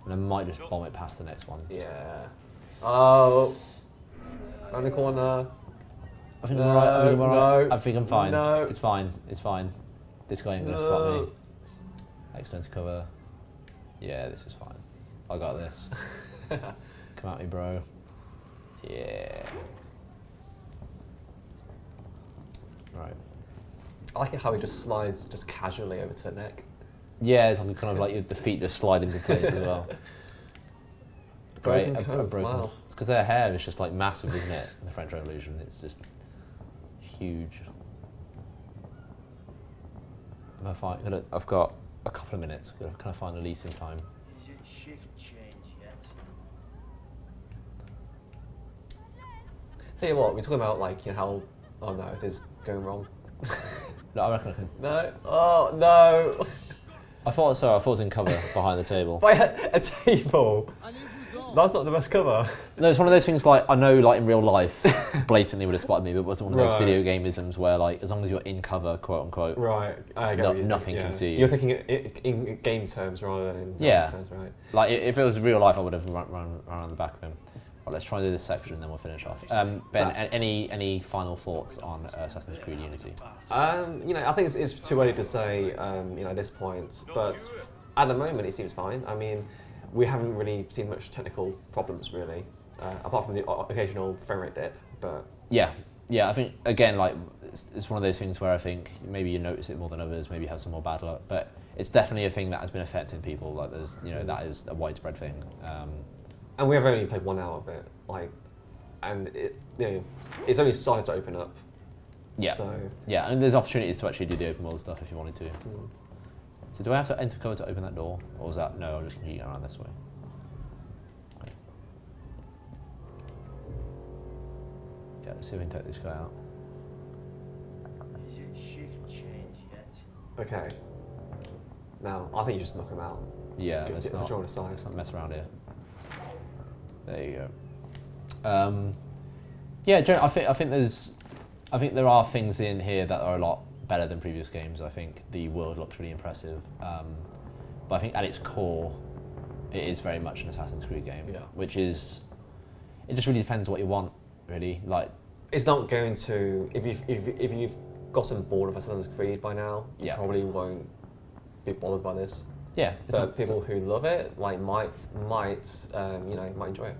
[SPEAKER 1] And I might just bomb it past the next one.
[SPEAKER 2] Yeah. Oh. Around the corner.
[SPEAKER 1] I think I'm alright. I think I'm alright.
[SPEAKER 2] No,
[SPEAKER 1] I think I'm fine.
[SPEAKER 2] no.
[SPEAKER 1] It's fine. It's fine. This guy ain't gonna spot me. Excellent cover. Yeah, this is fine. I got this. Come at me, bro. Yeah. Right.
[SPEAKER 2] I like it how he just slides just casually over to the neck.
[SPEAKER 1] Yeah, it's like kind of like the feet just slide into place as well. Great,
[SPEAKER 2] Broken coat,
[SPEAKER 1] broken.
[SPEAKER 2] wow.
[SPEAKER 1] It's because their hair is just like massive, isn't it? In the French Revolution, it's just huge. I've got a couple of minutes. Can I find Elise in time?
[SPEAKER 6] Is it shift change yet?
[SPEAKER 2] Tell you what, we're talking about like, you know, how, oh no, it is going wrong.
[SPEAKER 1] No, I reckon I can.
[SPEAKER 2] No, oh no.
[SPEAKER 1] I thought I thought it was in cover behind the table.
[SPEAKER 2] By a table. That's not the best cover.
[SPEAKER 1] No, it's one of those things like I know, like in real life, blatantly would have spotted me, but it was one of those
[SPEAKER 2] Right.
[SPEAKER 1] video gameisms where, like, as long as you're in cover, quote unquote,
[SPEAKER 2] Right, I get what you
[SPEAKER 1] nothing
[SPEAKER 2] think,
[SPEAKER 1] can
[SPEAKER 2] yeah.
[SPEAKER 1] see you.
[SPEAKER 2] You're thinking in game terms rather than in
[SPEAKER 1] Yeah.
[SPEAKER 2] terms, right?
[SPEAKER 1] Like if it was real life, I would have run around the back of him. Right, let's try and do this section, and then we'll finish off. Ben, any final thoughts on Assassin's Creed Unity?
[SPEAKER 2] You know, I think it's too early to say, you know, at this point, but at the moment it seems fine. I mean, we haven't really seen much technical problems, really, apart from the occasional frame rate dip, but...
[SPEAKER 1] Yeah, I think, again, like, it's one of those things where I think maybe you notice it more than others, maybe you have some more bad luck, but it's definitely a thing that has been affecting people, like there's, you know, that is a widespread thing.
[SPEAKER 2] And we have only played 1 hour of it, like, and it, you know, it's only started to open up.
[SPEAKER 1] Yeah,
[SPEAKER 2] So,
[SPEAKER 1] yeah, and there's opportunities to actually do the open world stuff if you wanted to. So do I have to enter cover to open that door, or is that, no, I'm just going to get around this way. Okay. Yeah, let's see if we can take this guy out.
[SPEAKER 6] Is it shift change yet?
[SPEAKER 2] okay. Now, I think you just knock him out.
[SPEAKER 1] Yeah,
[SPEAKER 2] Get
[SPEAKER 1] let's
[SPEAKER 2] the
[SPEAKER 1] not,
[SPEAKER 2] control aside.
[SPEAKER 1] let's not mess around here. There you go. Yeah, I think there are things in here that are a lot better than previous games. I think the world looks really impressive, but I think at its core, it is very much an Assassin's Creed game,
[SPEAKER 2] Yeah.
[SPEAKER 1] which is, it just really depends what you want, really. Like,
[SPEAKER 2] It's not going to, if you've gotten bored of Assassin's Creed by now, you
[SPEAKER 1] Yeah.
[SPEAKER 2] probably won't be bothered by this.
[SPEAKER 1] yeah,
[SPEAKER 2] But people who love it, like, might enjoy it.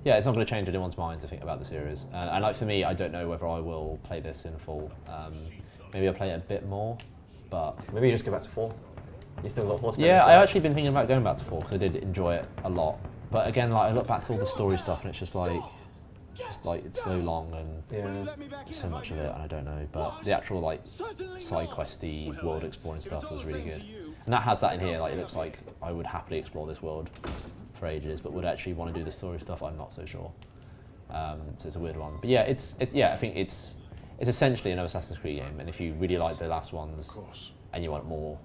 [SPEAKER 1] yeah, it's not going to change anyone's minds, I think, about the series. And like for me, I don't know whether I will play this in full. Maybe I'll play it a bit more, but
[SPEAKER 2] Maybe you just go back to 4. You still got more to
[SPEAKER 1] yeah,
[SPEAKER 2] finish,
[SPEAKER 1] I've
[SPEAKER 2] right?
[SPEAKER 1] actually been thinking about going back to 4 because I did enjoy it a lot. But again, like I look back to all the story stuff and it's just like it's so long and
[SPEAKER 2] Yeah.
[SPEAKER 1] so much of it, and I don't know. But the actual like side questy world exploring stuff was really good, and that has that in here. Like it looks like I would happily explore this world for ages, but would actually want to do the story stuff. I'm not so sure. So it's a weird one. But yeah, I think it's essentially another Assassin's Creed game, and if you really like the last ones and you want more,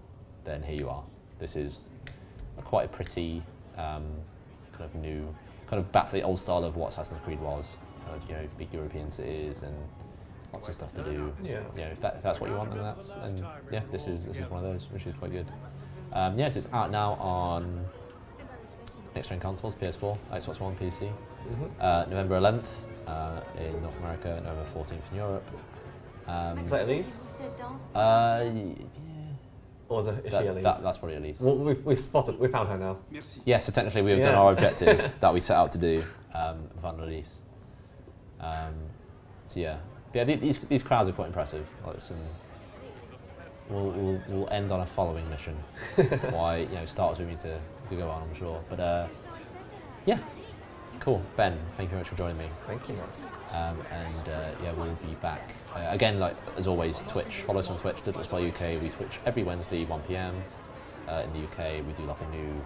[SPEAKER 1] then here you are. This is quite a pretty kind of new, kind of back to the old style of what Assassin's Creed was. Kind of, you know, big European cities and lots of stuff to do.
[SPEAKER 2] Yeah.
[SPEAKER 1] You know, if that's what you want, then yeah, this is one of those, which is quite good. Yeah, so it's out now on next gen consoles, PS4, Xbox One, PC. November 11th in North America, November 14th in Europe.
[SPEAKER 2] Is that Elise? Or is she Elise?
[SPEAKER 1] That's probably Elise.
[SPEAKER 2] Well, we found her now.
[SPEAKER 3] Merci.
[SPEAKER 1] Yeah, so technically we have done
[SPEAKER 2] Yeah.
[SPEAKER 1] our objective that we set out to do, found Elise. So yeah, these crowds are quite impressive. Like we'll end on a following mission. Why, you know, starts with me to go on, I'm sure. But yeah, Cool. Ben, thank you very much for joining me.
[SPEAKER 2] Thank you, Matt.
[SPEAKER 1] Yeah, we'll be back. Again, like as always, Twitch. Follow us on Twitch, Digital Spy UK. We Twitch every Wednesday, 1 p.m. In the UK. We do like a new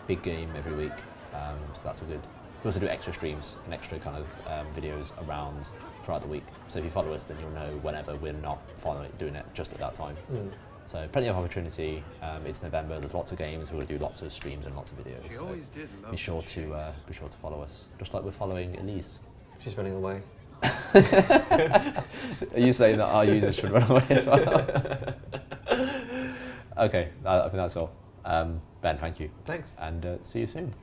[SPEAKER 1] big game every week. So that's a good. We also do extra streams and extra kind of videos around throughout the week. So if you follow us, then you'll know whenever we're not doing it just at that time. So plenty of opportunity. It's November. There's lots of games. We'll do lots of streams and lots of videos.
[SPEAKER 3] She
[SPEAKER 1] So
[SPEAKER 3] always did love
[SPEAKER 1] be sure
[SPEAKER 3] the
[SPEAKER 1] to
[SPEAKER 3] chase.
[SPEAKER 1] be sure to follow us, just like we're following Elise.
[SPEAKER 2] She's running away.
[SPEAKER 1] Are you saying that our users should run away as well? Okay, I think that's all. Ben, thank you.
[SPEAKER 2] Thanks.
[SPEAKER 1] And see you soon.